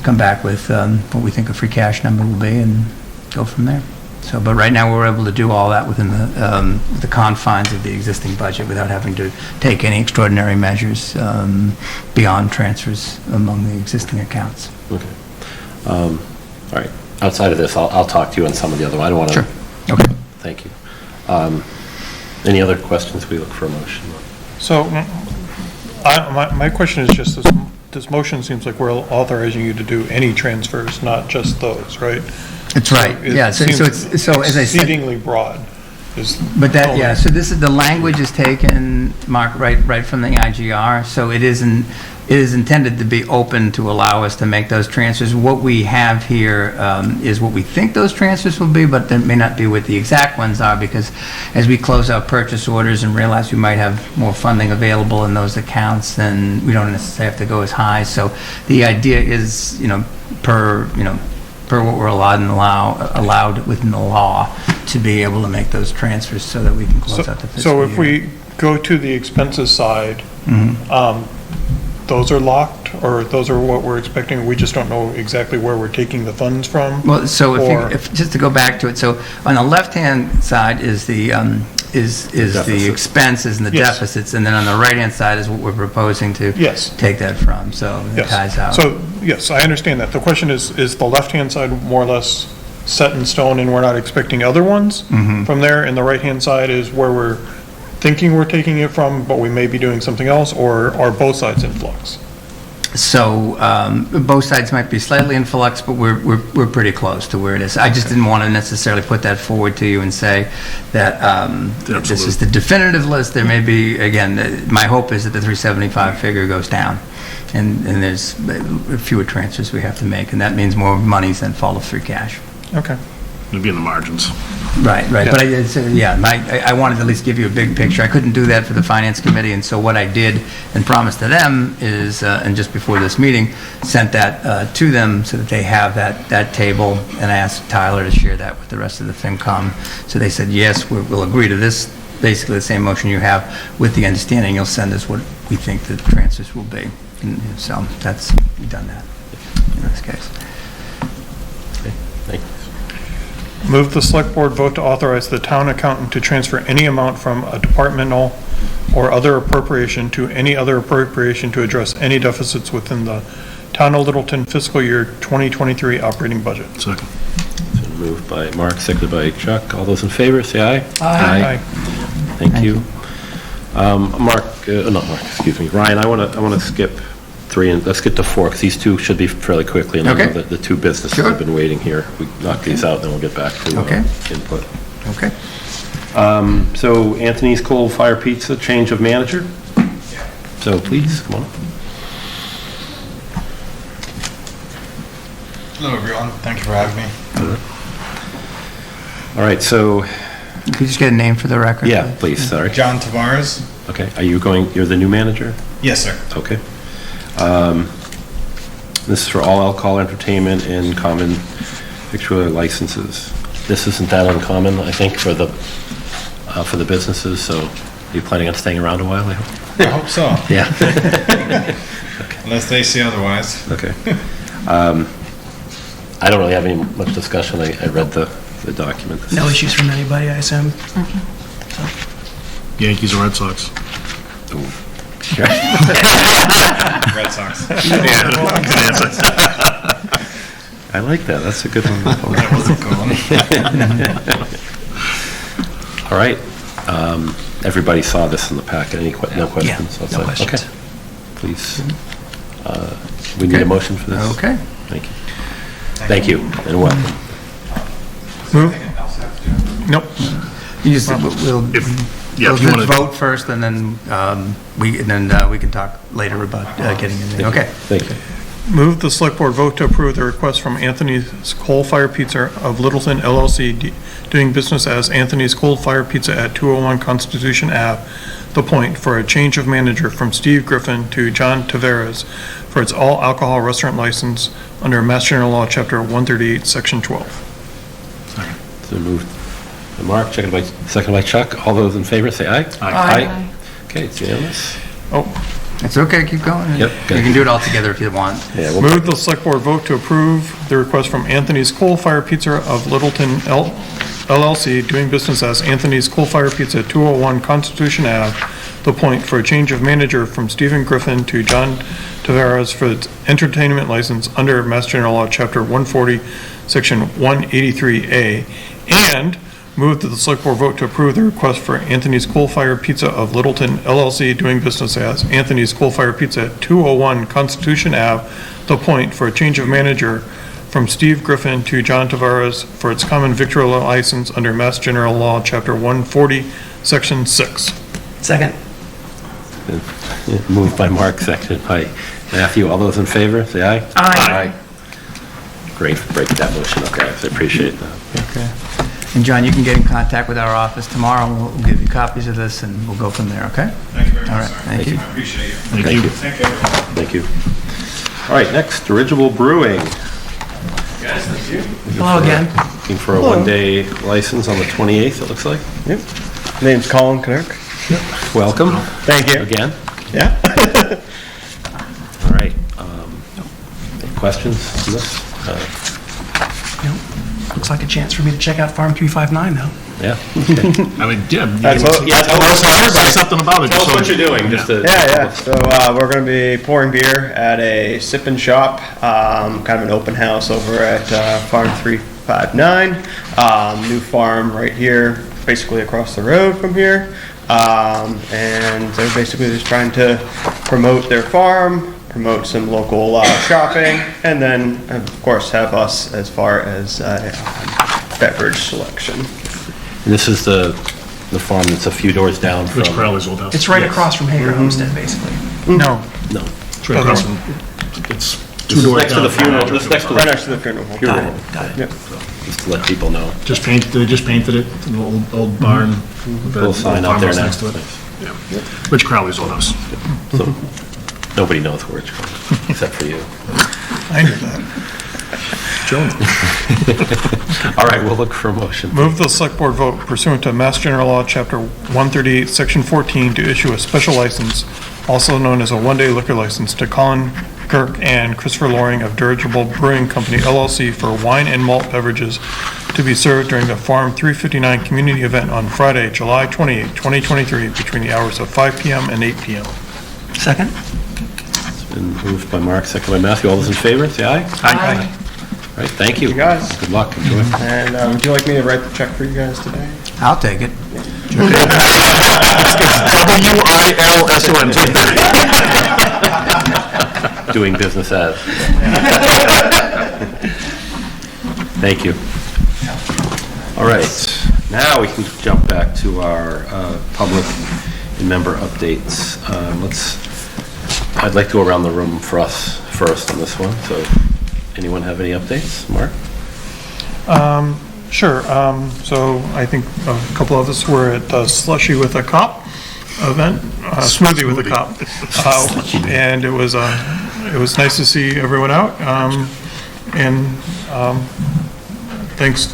come back with what we think a free cash number will be and go from there. So, but right now we're able to do all that within the confines of the existing budget without having to take any extraordinary measures beyond transfers among the existing accounts. Okay. All right. Outside of this, I'll talk to you on some of the other, I don't want to. Sure. Okay. Thank you. Any other questions? We look for a motion. So, my question is just this motion seems like we're authorizing you to do any transfers, not just those, right? That's right. It Yeah. So seems so as I said. Exceedingly broad. But that, yeah, so this is, the language is taken, Mark, right from the IGR, so it is intended to be open to allow us to make those transfers. What we have here is what we think those transfers will be, but that may not be what the exact ones are, because as we close out purchase orders and realize we might have more funding available in those accounts, then we don't necessarily have to go as high. So the idea is, per what we're allowed within the law, to be able to make those transfers so that we can close out the fiscal So year. if we go to the expenses side, those are locked, or those are what we're expecting? We just don't know exactly where we're taking the funds from? Well, so Or- if just to go back to it, so on the left-hand side is the Deficit. expenses and the Yes. deficits, and then on the right-hand side is what we're proposing to Yes. take that from, so it Yes. ties out. So, yes, I understand that. The question is the left-hand side more or less set in stone and we're not expecting other ones from there? And the right-hand side is where we're thinking we're taking it from, but we may be doing something else, or are both sides in flux? So both sides might be slightly in flux, but we're pretty close to where it is. I just didn't want to necessarily put that forward to you and say that this is the definitive list. There may be, again, my hope is that the 375 figure goes down, and there's fewer transfers we have to make, and that means more monies than fall to free cash. Okay. It'd be in the margins. Right. But I wanted to at least give you a big picture. I couldn't do that for the Finance Committee, and so what I did and promised to them is, and just before this meeting, sent that to them so that they have that table, and I asked Tyler to share that with the rest of the FinCom. So they said, yes, we'll agree to this, basically the same motion you have, with the understanding you'll send us what we think the transfers will be. And so we've done that in this case. Thank you. Move the select board vote to authorize the town accountant to transfer any amount from a departmental or other appropriation to any other appropriation to address any deficits within the Town of Littleton fiscal year 2023 operating budget. Second. So moved by Mark, seconded by Chuck. All those in favor, say aye. Aye. Thank you. Not Mark, excuse me. Ryan, I want to skip 3 and let's get to 4, because these 2 should be fairly quickly. And I know Okay. that the 2 businesses Sure. have been waiting here. We knock these out, then we'll get back to Okay. input. Okay. So Anthony's Coal Fire Pizza, change of manager? So please, come on. Hello, everyone. Thank you for having me. All right, so, Could you just get a name for the record? yeah, please, sorry. John Tavares. Okay, you're the new manager? Yes, sir. Okay. This is for all alcohol entertainment and common victual licenses. This isn't that uncommon, I think, for the businesses, so are you planning on staying around a while, I hope? I hope so. Yeah. Unless they say otherwise. Okay. I don't really have any much discussion. I read the document. No issues from anybody, I assume? Yankees or Red Sox? Red Sox. Yeah, good answer. I like that. That's a good one. That was a good one. All right. Everybody saw this in the packet. No questions? no questions. Okay. Please. We need a motion for this? Okay. Thank you. Thank you, and welcome. Move. Nope. You just, we'll Yeah, we'll if you just want to, vote first, and then we can talk later about getting in there. Okay. Thank you. Move the select board vote to approve the request from Anthony's Coal Fire Pizza of Littleton LLC, doing business as Anthony's Coal Fire Pizza at 201 Constitution Ave, The Point, for a change of manager from Steve Griffin to John Taveras for its all alcohol restaurant license under Mass General Law, Chapter 138, Section 12. So moved by Mark, seconded by Chuck. All those in favor, say aye. Aye. Okay, it's unanimous. It's okay, keep going. Yep, You good. can do it all together if you want. Yeah, we'll Move the select board vote to approve the request from Anthony's Coal Fire Pizza of Littleton LLC, doing business as Anthony's Coal Fire Pizza at 201 Constitution Ave, The Point, for a change of manager from Stephen Griffin to John Taveras for its entertainment license under Mass General Law, Chapter 140, Section 183A, and move that the select board vote to approve the request for Anthony's Coal Fire Pizza of Littleton LLC, doing business as Anthony's Coal Fire Pizza at 201 Constitution Ave, The Point, for a change of manager from Steve Griffin to John Tavares for its common victualler license under Mass General Law, Chapter 140, Section 6. Second. Moved by Mark, seconded by Matthew. All those in favor, say aye. Aye. Great for breaking that motion up, guys. I appreciate that. Okay. And John, you can get in contact with our office tomorrow, and we'll give you copies of this, and we'll go from there, okay? Thank you very All much, right, sir. thank you. I appreciate you. thank you. Thank you. Thank you. All right, next, Dirigible Brewing. Guys, thank you. Hello again. Looking for a one-day license on the 28th, it looks like. Yep. Name's Colin Knirk. Welcome. Thank you. Again. Yeah. All right. Any questions on this? Looks like a chance for me to check out Farm 359 now. Yeah. I mean, yeah. That's what- yeah, tell us- Say something about it. Tell us just so- what you're doing, just to. Yeah. So we're going to be pouring beer at a sip and shop, kind of an open house over at Farm 359. New farm right here, basically across the road from here. And they're basically just trying to promote their farm, promote some local shopping, and then, of course, have us as far as beverage selection. And this is the farm that's a few doors down from. Rich Crowley's old house. It's right across from Hager Homestead, basically. No. No. It's right across from, it's two This is doors next to down. the funeral, this is next to Right the next to the funeral home. funeral home, Got it. Yep. just to let people know. They just painted it, an old barn. with the Little sign out there farmhouse now. next to it. Yeah. Rich Crowley's old house. So, nobody knows where it's from, except for you. I knew that. All right, we'll look for a motion. Move the select board vote pursuant to Mass General Law, Chapter 138, Section 14, to issue a special license, also known as a one-day liquor license, to Colin Kirk and Christopher Loring of Dirigible Brewing Company LLC for wine and malt beverages to be served during the Farm 359 community event on Friday, July 28, 2023, between the hours of 5 p.m. and 8 p.m. Second? It's been moved by Mark, second by Matthew. All those in favor, say aye. Aye. All right, thank you. You guys. Good luck, enjoy. And would you like me to write the check for you guys today? I'll take it. WILSONT. Doing business as. Thank you. All right, now we can jump back to our public and member updates. I'd like to go around the room for us first on this one, so anyone have any updates? Mark? Sure. So I think a couple of us were at the Slushy with a Cop event, Smoothie with a Cop. And it was nice to see everyone out. And thanks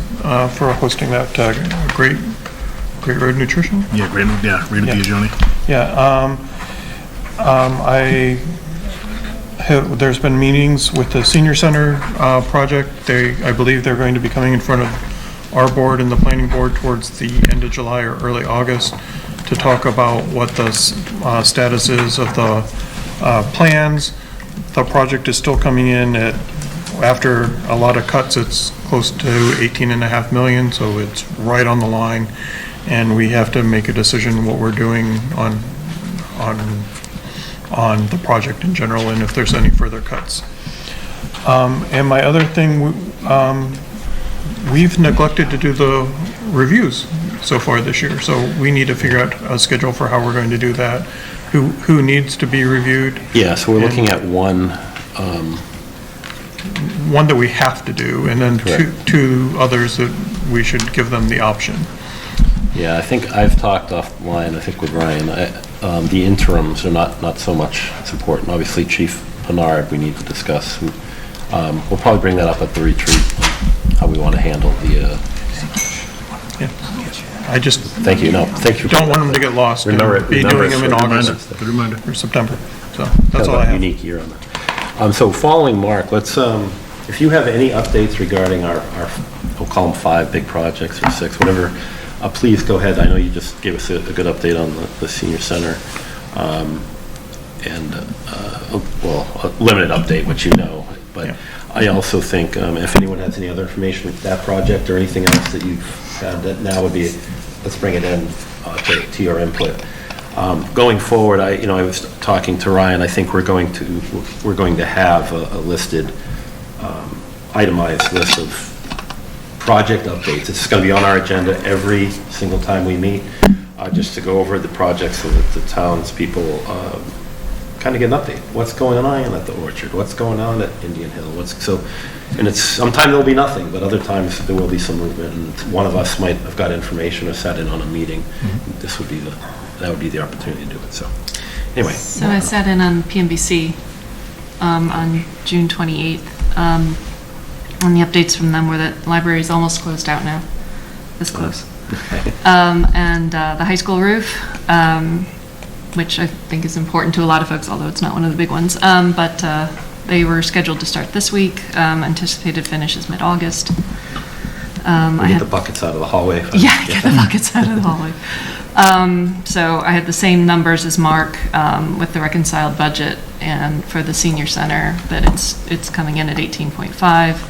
for hosting that Great Road Nutrition. Yeah, Rita Biagioni. Yeah. I there's been meetings with the senior center project. I believe they're going to be coming in front of our board and the planning board towards the end of July or early August to talk about what the status is of the plans. The project is still coming in at, after a lot of cuts, it's close to 18.5 million, so it's right on the line. And we have to make a decision what we're doing on the project in general, and if there's any further cuts. And my other thing, we've neglected to do the reviews so far this year, so we need to figure out a schedule for how we're going to do that. Who needs to be reviewed? Yeah, so we're looking at one. One that we have to do, and then two others that we should give them the option. Yeah, I think I've talked offline, I think with Ryan, the interims are not so much as important. Obviously, Chief Bernard, we need to discuss. We'll probably bring that up at the retreat, how we want to handle the... I just... Thank you, no, thank you. Don't want them to get lost and be doing them in August Good reminder. or September. So that's all I have. Unique year on that. So following Mark, let's, if you have any updates regarding our, we'll call them 5 big projects or 6, whatever, please go ahead. I know you just gave us a good update on the senior center. Well, a limited update, which you know, but Yeah. I also think if anyone has any other information with that project or anything else that you've had, that now would be, let's bring it in to your input. Going forward, I was talking to Ryan. I think we're going to have a listed, itemized list of project updates. It's going to be on our agenda every single time we meet, just to go over the projects so that the townspeople kind of get an update. What's going on at the Orchard? What's going on at Indian Hill? And it's sometimes there'll be nothing, but other times there will be some movement. And one of us might have got information or sat in on a meeting. That would be the opportunity to do it. So, anyway. So I sat in on PMBC on June 28th. And the updates from them were that the library is almost closed out now. This close. And the high school roof, which I think is important to a lot of folks, although it's not one of the big ones. But they were scheduled to start this week. Anticipated finish is mid-August. Get the buckets out of the hallway. Yeah, get the buckets out of the hallway. So I had the same numbers as Mark with the reconciled budget, and for the senior center, that it's coming in at 18.5.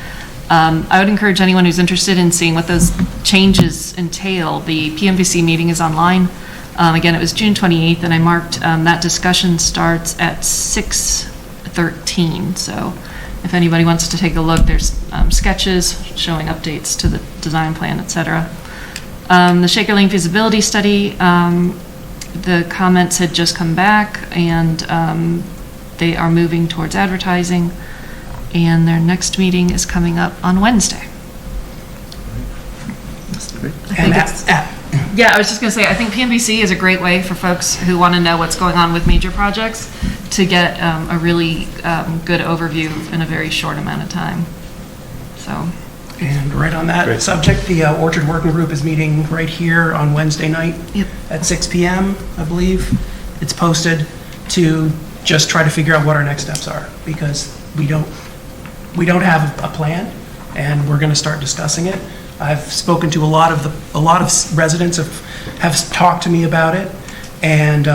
I would encourage anyone who's interested in seeing what those changes entail. The PMVC meeting is online. Again, it was June 28th, and I marked that discussion starts at 6:13. So if anybody wants to take a look, there's sketches showing updates to the design plan, et cetera. The Shaker Lane feasibility study, the comments had just come back, and they are moving towards advertising, and their next meeting is coming up on Wednesday. And Yeah, I was just going to say, I think PMBC is a great way for folks who want to know what's going on with major projects to get a really good overview in a very short amount of time. So. And right on that subject, the Orchard Working Group is meeting right here on Wednesday night at 6 p.m., I believe. It's posted to just try to figure out what our next steps are, because we don't have a plan, and we're going to start discussing it. I've spoken to a lot of residents have talked to me about it, and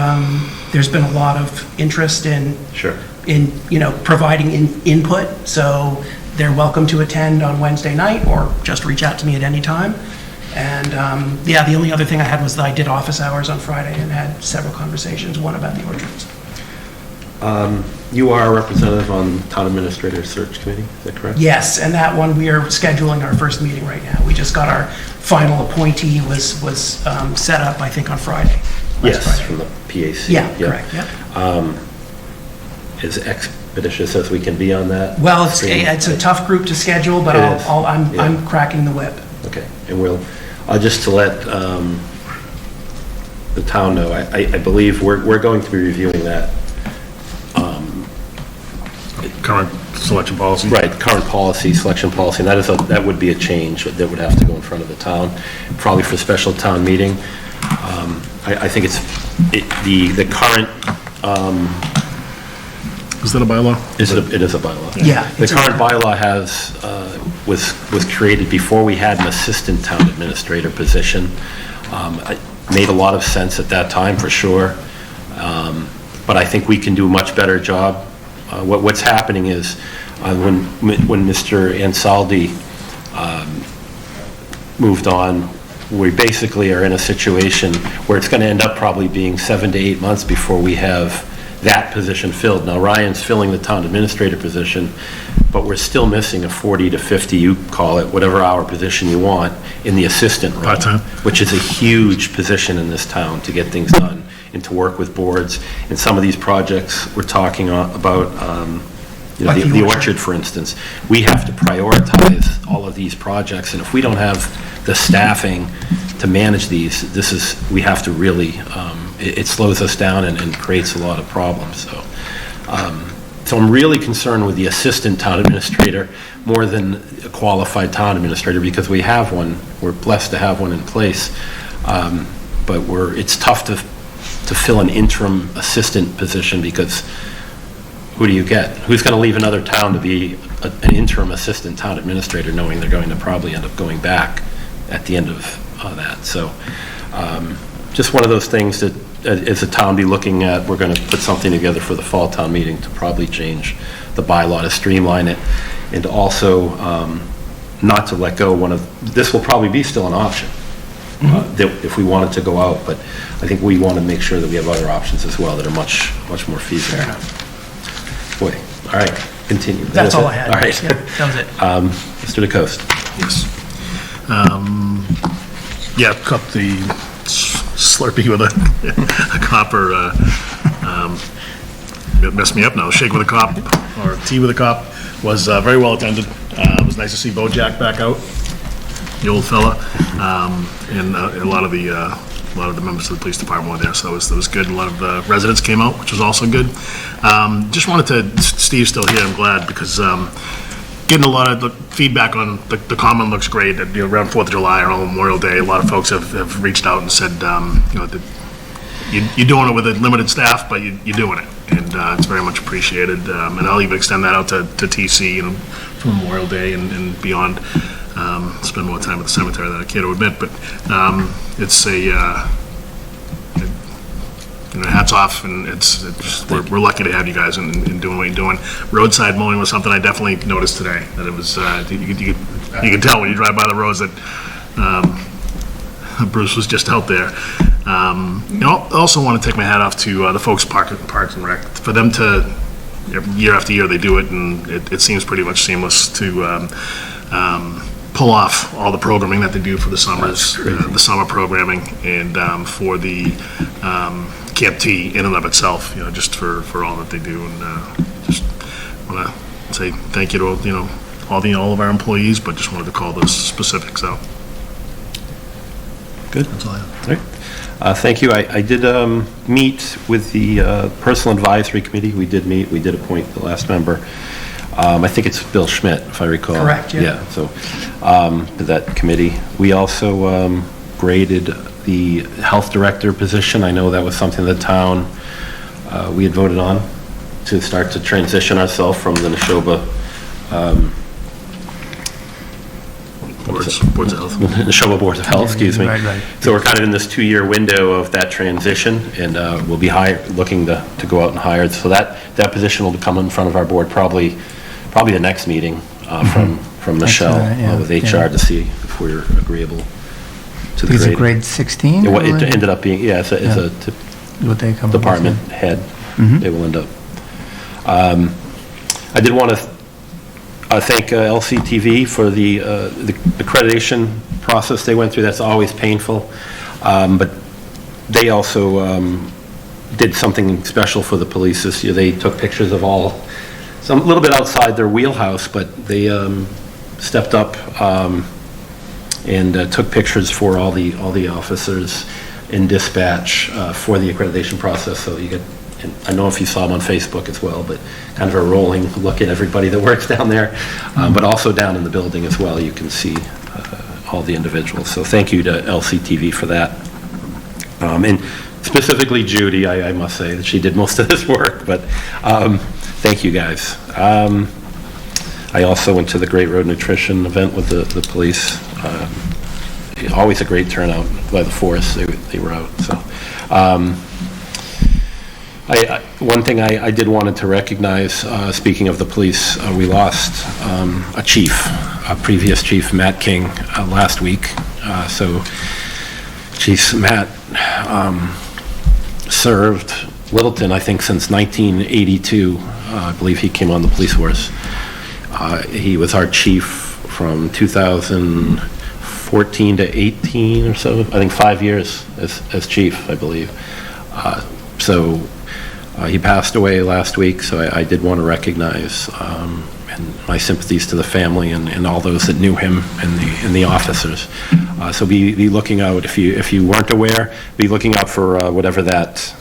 there's been a lot of interest in providing input. So they're welcome to attend on Wednesday night, or just reach out to me at any time. And the only other thing I had was that I did office hours on Friday and had several conversations, one about the orchards. You are a representative on Town Administrator Search Committee, is that correct? Yes, and that one, we are scheduling our first meeting right now. We just got our final appointee was set up, I think, on Friday. Yes, Friday. from the PAC. Yeah, correct, yeah. As expeditious as we can be on that? Well, it's a tough group to schedule, but I'm cracking the whip. Okay, and just to let the town know, I believe we're going to be reviewing that. Current selection policy. Right, current policy, selection policy, and that would be a change that would have to go in front of the town, probably for special town meeting. I think the current Is that a bylaw? It is a bylaw. Yeah. The current bylaw was created before we had an assistant town administrator position. It made a lot of sense at that time, for sure. But I think we can do a much better job. What's happening is, when Mr. Ansaldi moved on, we basically are in a situation where it's going to end up probably being 7 to 8 months before we have that position filled. Now, Ryan's filling the town administrator position, but we're still missing a 40 to 50, you call it, whatever hour position you want, in the assistant role. Part-time. Which is a huge position in this town to get things done and to work with boards. And some of these projects we're talking about, Like the orchard, for instance, we have to prioritize all of these projects, and if we don't have the staffing to manage these, we have to really, it slows us down and creates a lot of problems, so. So I'm really concerned with the assistant town administrator more than a qualified town administrator, because we have one, we're blessed to have one in place, but it's tough to fill an interim assistant position, because who do you get? Who's going to leave another town to be an interim assistant town administrator, knowing they're going to probably end up going back at the end of that? So just one of those things that, as a town, be looking at. We're going to put something together for the fall town meeting to probably change the bylaw to streamline it, and to also not to let go this will probably be still an option if we wanted to go out, but I think we want to make sure that we have other options as well that are much more feasible. Fair enough. Boy, all right, continue. That's all I had. All right. Yeah, that was it. Mr. DeCoste. Yes. Yeah, cup the Slurpee with a copper, it messed me up now. Shake with a cop, or tea with a cop, was very well attended. It was nice to see Bojack back out, the old fella, and a lot of the members of the police department were there, so it was good. A lot of the residents came out, which was also good. Just wanted to, Steve's still here, I'm glad, because getting a lot of the feedback on the common looks great. Around 4th of July or on Memorial Day, a lot of folks have reached out and said, that you're doing it with a limited staff, but you're doing it, and it's very much appreciated. And I'll even extend that out to TC, for Memorial Day and beyond. Spend more time at the cemetery than I care to admit, but it's hats off, and we're lucky to have you guys in doing what you're doing. Roadside mowing was something I definitely noticed today, that it was, you can tell when you drive by the roads that Bruce was just out there. I also want to take my hat off to the folks Parks and Rec. For them to, year after year, they do it, and it seems pretty much seamless to pull off all the programming that they do for the summers, the summer programming, and for the Camp T in and of itself, just for all that they do. And just want to say thank you to all of our employees, but just wanted to call those specifics out. Good. That's all I have. All right. Thank you. I did meet with the Personal Advisory Committee. We did appoint the last member. I think it's Bill Schmidt, if I recall. Correct, yeah. Yeah, so to that committee. We also graded the health director position. I know that was something the town, we had voted on to start to transition ourselves from the Neshoba Boards of Health. Neshoba Boards of Health, excuse me. Right. So we're kind of in this 2-year window of that transition, and we'll be looking to go out and hire. So that position will come in front of our board probably the next meeting from Michelle with HR to see if we're agreeable to the Is it grade. grade 16? It ended up being, it's a What they come up with, department yeah. head. Mhm. They will end up. I did want to thank LCTV for the accreditation process they went through. That's always painful, but they also did something special for the police this year. They took pictures of a little bit outside their wheelhouse, but they stepped up and took pictures for all the officers in dispatch for the accreditation process. So you get, and I know if you saw them on Facebook as well, but kind of a rolling look at everybody that works down there, but also down in the building as well. You can see all the individuals. So thank you to LCTV for that. And specifically Judy, I must say that she did most of this work, but thank you, guys. I also went to the Great Road Nutrition event with the police. Always a great turnout by the force. They were out, so. One thing I did wanted to recognize, speaking of the police, we lost a chief, a previous chief, Matt King, last week. So Chief Matt served Littleton, I think, since 1982. I believe he came on the police force. He was our chief from 2014 to 18 or so. I think 5 years as chief, I believe. He passed away last week, so I did want to recognize and my sympathies to the family and all those that knew him and the officers. So be looking out, if you weren't aware, be looking out for whatever that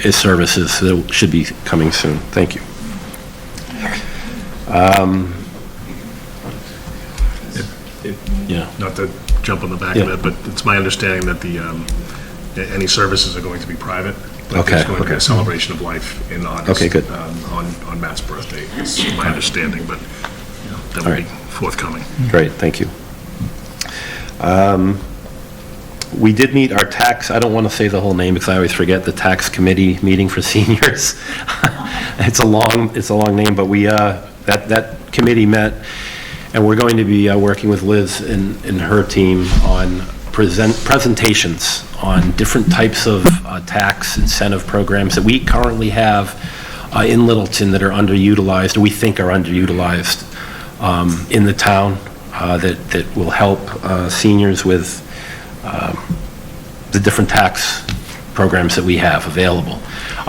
his services that should be coming soon. Thank you. Yeah. Not to jump on the back of it, but it's my understanding that any services are going to be private. But there's going to be a celebration of life in August. Okay, good. On Matt's birthday, is my understanding, but that will be forthcoming. Great, thank you. We did meet our tax, I don't want to say the whole name because I always forget, the tax committee meeting for seniors. It's a long name, but that committee met, and we're going to be working with Liz and her team on presentations on different types of tax incentive programs that we currently have in Littleton that are underutilized, or we think are underutilized in the town, that will help seniors with the different tax programs that we have available.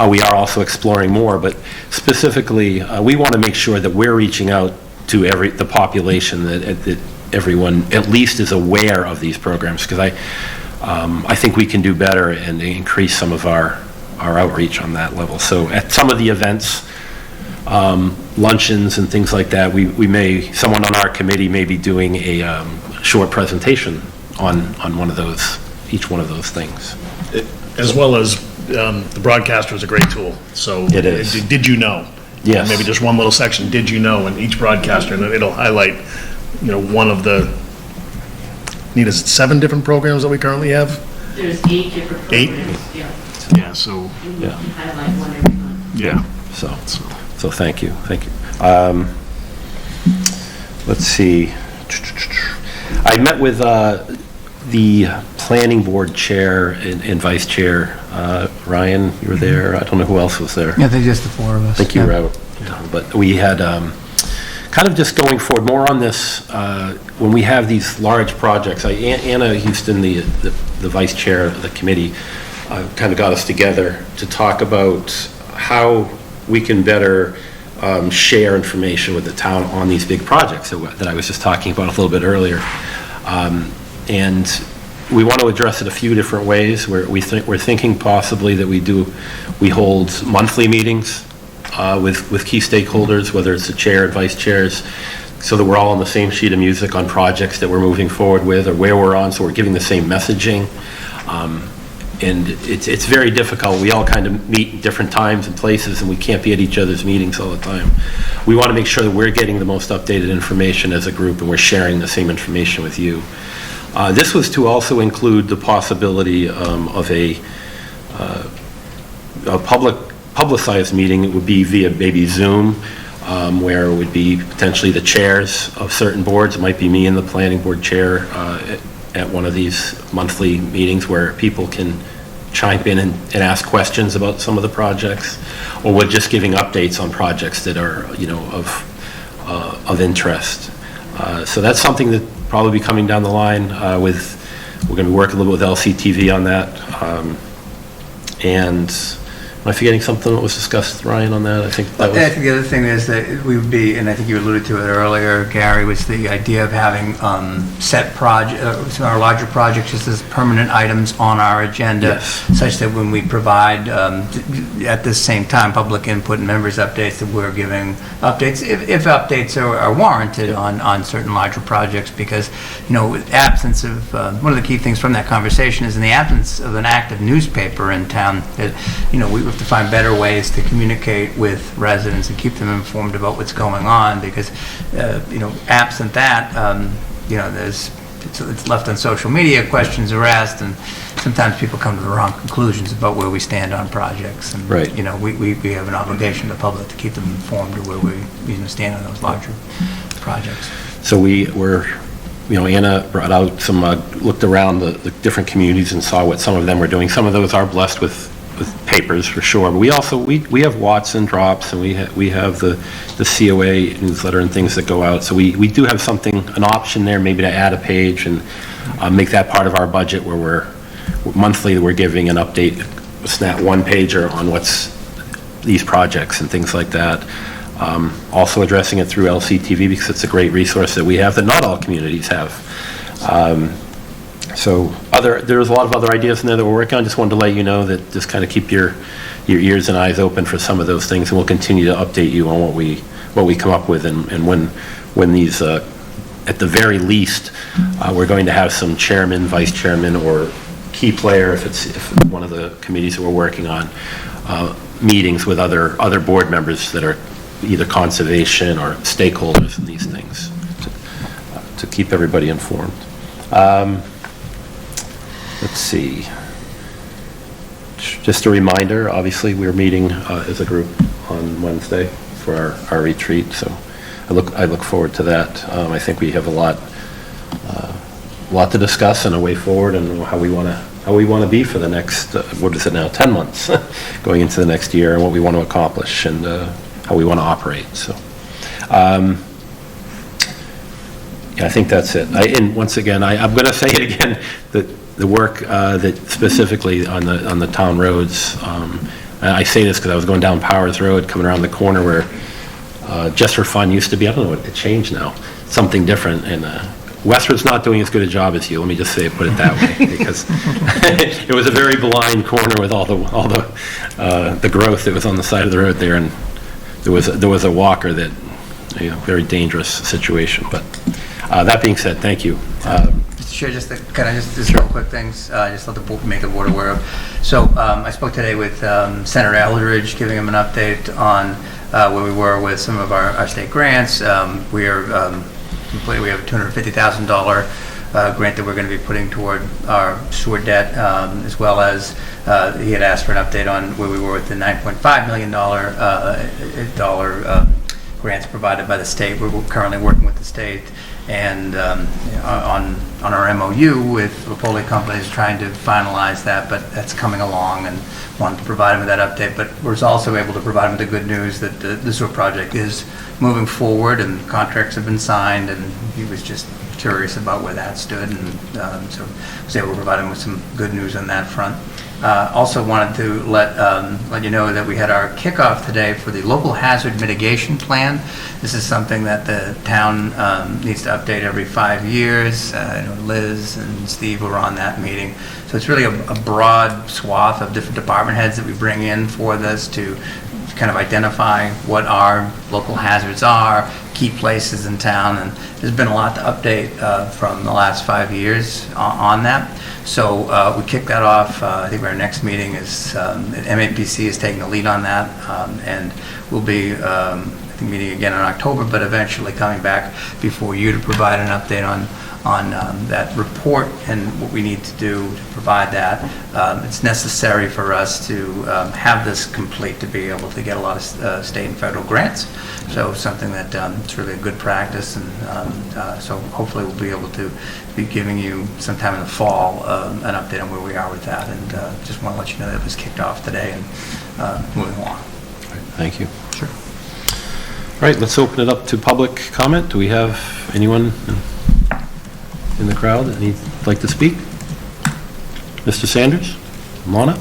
We are also exploring more, but specifically, we want to make sure that we're reaching out to the population, that everyone at least is aware of these programs, because I think we can do better and increase some of our outreach on that level. So at some of the events, luncheons and things like that, someone on our committee may be doing a short presentation on each one of those things. As well as the broadcaster is a great tool. So it is. Did you know? Yes. Maybe just one little section, did you know, and each broadcaster, and it'll highlight, one of the, Nita, is it 7 different programs that we currently have? There's 8 different programs. 8? Yeah. Yeah, so. And we can highlight one every month. Yeah. So thank you. Let's see. I met with the planning board chair and vice chair. Ryan, you were there. I don't know who else was there. Yeah, I think just the 4 of us. I think you were out. But we had kind of just going forward more on this, when we have these large projects. Anna Houston, the vice chair of the committee, kind of got us together to talk about how we can better share information with the town on these big projects that I was just talking about a little bit earlier. And we want to address it a few different ways. We're thinking possibly that we hold monthly meetings with key stakeholders, whether it's the chair and vice chairs, so that we're all on the same sheet of music on projects that we're moving forward with or where we're on, so we're giving the same messaging. And it's very difficult. We all kind of meet at different times and places, and we can't be at each other's meetings all the time. We want to make sure that we're getting the most updated information as a group, and we're sharing the same information with you. This was to also include the possibility of a publicized meeting. It would be via maybe Zoom, where it would be potentially the chairs of certain boards. It might be me and the planning board chair at one of these monthly meetings where people can chime in and ask questions about some of the projects, or we're just giving updates on projects that are, of interest. So that's something that probably be coming down the line. We're going to be working a little bit with LCTV on that. And am I forgetting something that was discussed, Ryan, on that? I think that was... I think the other thing is that we would be, and I think you alluded to it earlier, Gary, was the idea of having set our larger projects just as permanent items on our agenda, such that when we provide, at the same time, public input and members updates, that we're giving updates, if updates are warranted on certain larger projects, because, with absence of, one of the key things from that conversation is in the absence of an active newspaper in town, that, have to find better ways to communicate with residents and keep them informed about what's going on, because, absent that, it's left on social media, questions are asked, and sometimes people come to the wrong conclusions about where we stand on projects. And, Right. We have an obligation to the public to keep them informed of where we stand on those larger projects. So Anna brought out some, looked around the different communities and saw what some of them were doing. Some of those are blessed with papers for sure, but we also, we have Watson drops, and we have the COA newsletter and things that go out. So we do have an option there maybe to add a page and make that part of our budget where monthly we're giving an update, a snap one pager on what's these projects and things like that. Also addressing it through LCTV because it's a great resource that we have that not all communities have. There's a lot of other ideas in there that we're working on. Just wanted to let you know that just kind of keep your ears and eyes open for some of those things, and we'll continue to update you on what we come up with, and when these, at the very least, we're going to have some chairman, vice chairman, or key player if one of the committees that we're working on, meetings with other board members that are either conservation or stakeholders in these things to keep everybody informed. Let's see. Just a reminder, obviously, we're meeting as a group on Wednesday for our retreat, so I look forward to that. I think we have a lot to discuss and a way forward, and how we want to be for the next, 10 months going into the next year, and what we want to accomplish, and how we want to operate. So, I think that's it. And once again, I'm going to say it again, that the work that specifically on the town roads, I say this because I was going down Powers Road, coming around the corner where Just for Fun used to be. I don't know what it changed now. Something different, and Westford's not doing as good a job as you. Let me just put it that way, because it was a very blind corner with all the growth that was on the side of the road there, and there was a walker that, very dangerous situation. But that being said, thank you. Mr. Chair, just real quick things, just let the board, make the board aware of. So I spoke today with Senator Eldridge, giving him an update on where we were with some of our state grants. We have a $250,000 grant that we're going to be putting toward our sewer debt, as well as he had asked for an update on where we were with the $9.5 million grants provided by the state. We're currently working with the state and on our MOU with Rapoli Companies, trying to finalize that, but that's coming along, and wanted to provide him with that update. But we're also able to provide him with the good news that the sewer project is moving forward, and contracts have been signed, and he was just curious about where that stood, and so I was able to provide him with some good news on that front. Also wanted to let you know that we had our kickoff today for the local hazard mitigation plan. This is something that the town needs to update every 5 years. I know Liz and Steve were on that meeting. So it's really a broad swath of different department heads that we bring in for this to kind of identify what our local hazards are, key places in town, and there's been a lot to update from the last 5 years on that. So we kicked that off. I think our next meeting is, MAPC is taking the lead on that, and we'll be, I think, meeting again in October, but eventually coming back before you to provide an update on that report and what we need to do to provide that. It's necessary for us to have this complete to be able to get a lot of state and federal grants. So something that it's really a good practice, and so hopefully we'll be able to be giving you sometime in the fall an update on where we are with that. And just want to let you know that it was kicked off today and moving along. Thank you. Sure. All right, let's open it up to public comment. Do we have anyone in the crowd that would like to speak? Mr. Sanders, come on up.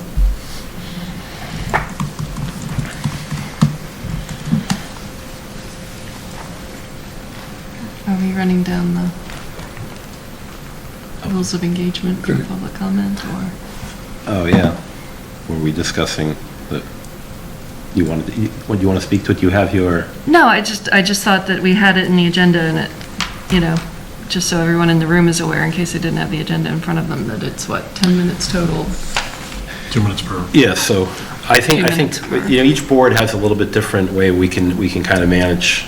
Are we running down the rules of engagement for public comment, or? Oh, yeah. Were we discussing the, you want to speak to it? You have your... No, I just thought that we had it in the agenda, and it, just so everyone in the room is aware, in case they didn't have the agenda in front of them, that it's, 10 minutes total? 2 minutes per. Yeah, so I think, 2 minutes per- each board has a little bit different way we can kind of manage.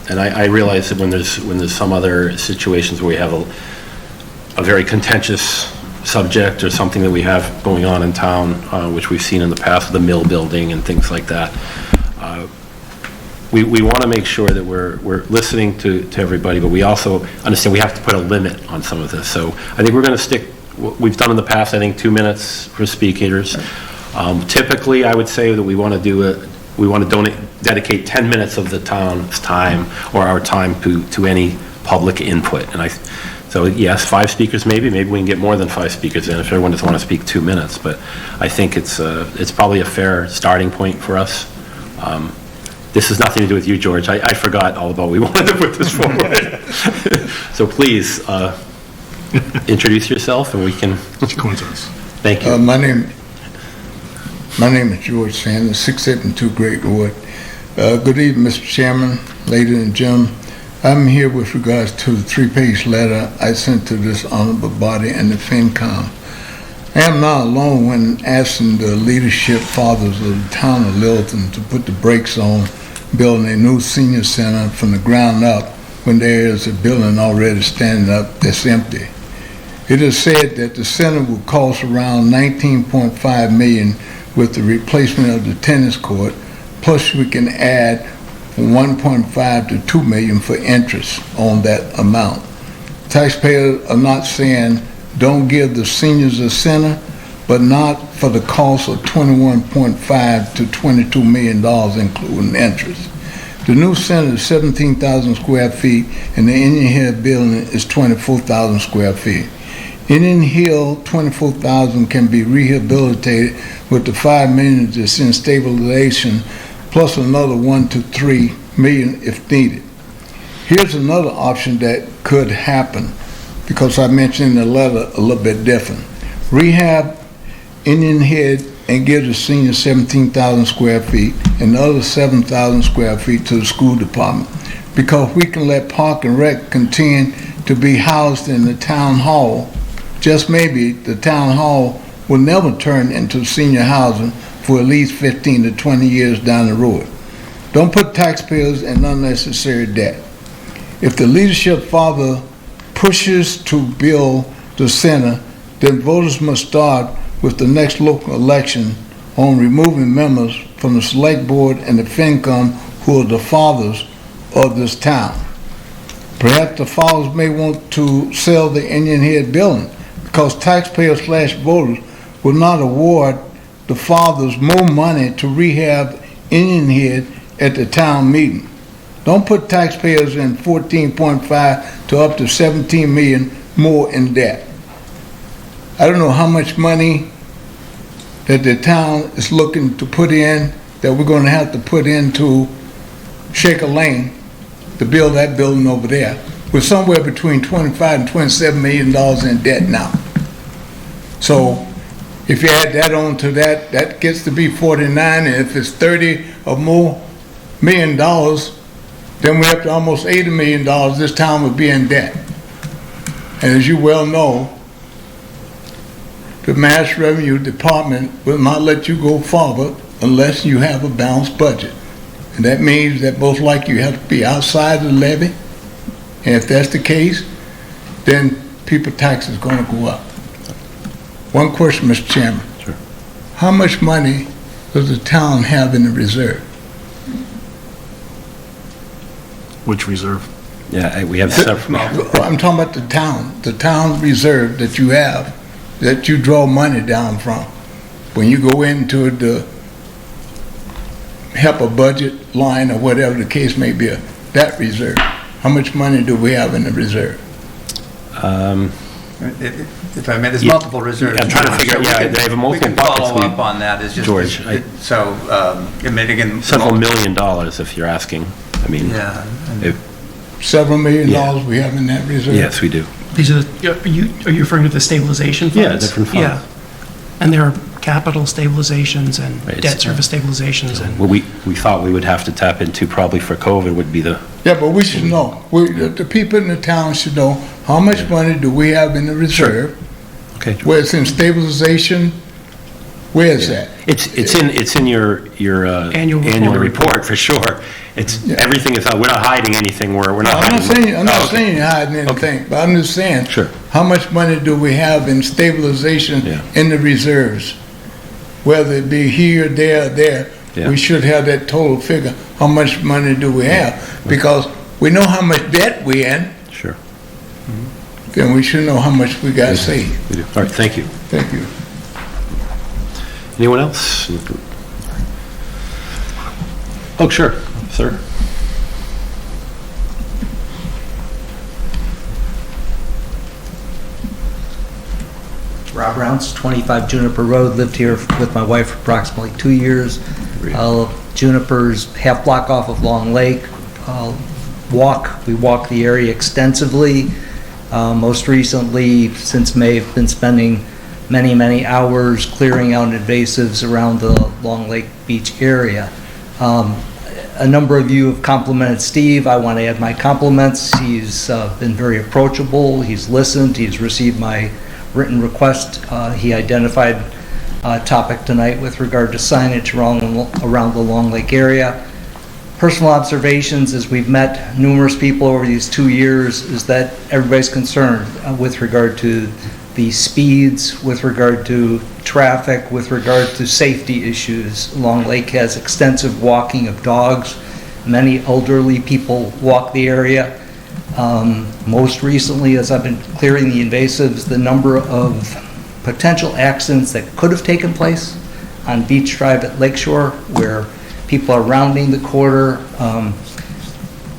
And I realize that when there's some other situations where we have a very contentious subject or something that we have going on in town, which we've seen in the past with the mill building and things like that, we want to make sure that we're listening to everybody, but we also understand we have to put a limit on some of this. So I think we're going to stick, what we've done in the past, I think 2 minutes for speakers. Typically, I would say that we want to dedicate 10 minutes of the town's time or our time to any public input. So yes, 5 speakers maybe we can get more than 5 speakers in if everyone doesn't want to speak 2 minutes, but I think it's probably a fair starting point for us. This has nothing to do with you, George. I forgot all about we wanted to put this forward. So please, introduce yourself and we can... It's a coincidence. Thank you. My name is George Sanders, 672 Great Wood. Good evening, Mr. Chairman, ladies and gentlemen. I'm here with regards to the 3-page letter I sent to this honorable body and the FinCom. I am not alone when asking the leadership fathers of the town of Littleton to put the brakes on building a new senior center from the ground up when there is a building already standing up that's empty. It is said that the center will cost around $19.5 million with the replacement of the tennis court, plus we can add $1.5 to $2 million for interest on that amount. Taxpayers are not saying don't give the seniors a center, but not for the cost of $21.5 to $22 million, including interest. The new center is 17,000 square feet, and the Indian Hill building is 24,000 square feet. Indian Hill, 24,000 can be rehabilitated with the $5 million that's in stabilization, plus another $1 to $3 million if needed. Here's another option that could happen, because I mentioned in the letter a little bit different. Rehab Indian Head and give the senior 17,000 square feet and the other 7,000 square feet to the school department, because we can let Park and Rec continue to be housed in the town hall. Just maybe the town hall will never turn into senior housing for at least 15 to 20 years down the road. Don't put taxpayers in unnecessary debt. If the leadership father pushes to build the center, then voters must start with the next local election on removing members from the select board and the FinCom who are the fathers of this town. Perhaps the fathers may want to sell the Indian Head building, because taxpayers / voters will not award the fathers more money to rehab Indian Head at the town meeting. Don't put taxpayers in 14.5 to up to 17 million more in debt. I don't know how much money that the town is looking to put in, that we're going to have to put into Shaker Lane to build that building over there. We're somewhere between 25 and 27 million dollars in debt now. So if you add that on to that, that gets to be 49, and if it's 30 or more million dollars, then we're up to almost $80 million. This town would be in debt. And as you well know, the Mass Revenue Department will not let you go forward unless you have a balanced budget. And that means that most likely you have to be outside the levy. And if that's the case, then people's taxes are going to go up. One question, Mr. Chairman. Sure. How much money does the town have in the reserve? Which reserve? Yeah, we have several. I'm talking about the town reserve that you have, that you draw money down from. When you go into the help a budget line or whatever the case may be, that reserve, how much money do we have in the reserve? If I may, there's multiple reserves. I'm trying to figure out, yeah, they have multiple We can buckets. follow up on that. It's just, George, so, I mean, again. Several $1 million, if you're asking. I mean, Yeah. Several million Yeah. dollars we have in that reserve? yes, we do. These are, are you referring to the stabilization funds? Yeah, different funds. Yeah. And there are capital stabilizations and Right, debt service stabilizations and. What we thought we would have to tap into probably for COVID would be the, Yeah, but we should know. The people in the town should know how much money do we have in the reserve, okay, where it's in stabilization, Where is that? It's in your annual report, for sure. It's, everything is, we're not hiding anything, we're not hiding. I'm not Oh, okay. saying you're hiding anything, but I'm just saying. Sure. How much money do we have in stabilization Yeah. in the reserves? Whether it be here, there, or there, Yeah. we should have that total figure. How much money do we have? Because we know how much debt we in, Sure. then we should know how much we got saved. We do. All right, thank you. Thank you. Anyone else? Oh, sure, sir. Rob Rounce, 25 Juniper Road, lived here with my wife for approximately 2 years. Juniper's half block off of Long Lake. We walk the area extensively. Most recently, since May, I've been spending many hours clearing out invasives around the Long Lake Beach area. A number of you have complimented Steve. I want to add my compliments. He's been very approachable. He's listened. He's received my written request. He identified a topic tonight with regard to signage around the Long Lake area. Personal observations as we've met numerous people over these 2 years is that everybody's concerned with regard to the speeds, with regard to traffic, with regard to safety issues. Long Lake has extensive walking of dogs. Many elderly people walk the area. Most recently, as I've been clearing the invasives, the number of potential accidents that could have taken place on Beach Drive at Lakeshore, where people are rounding the corner.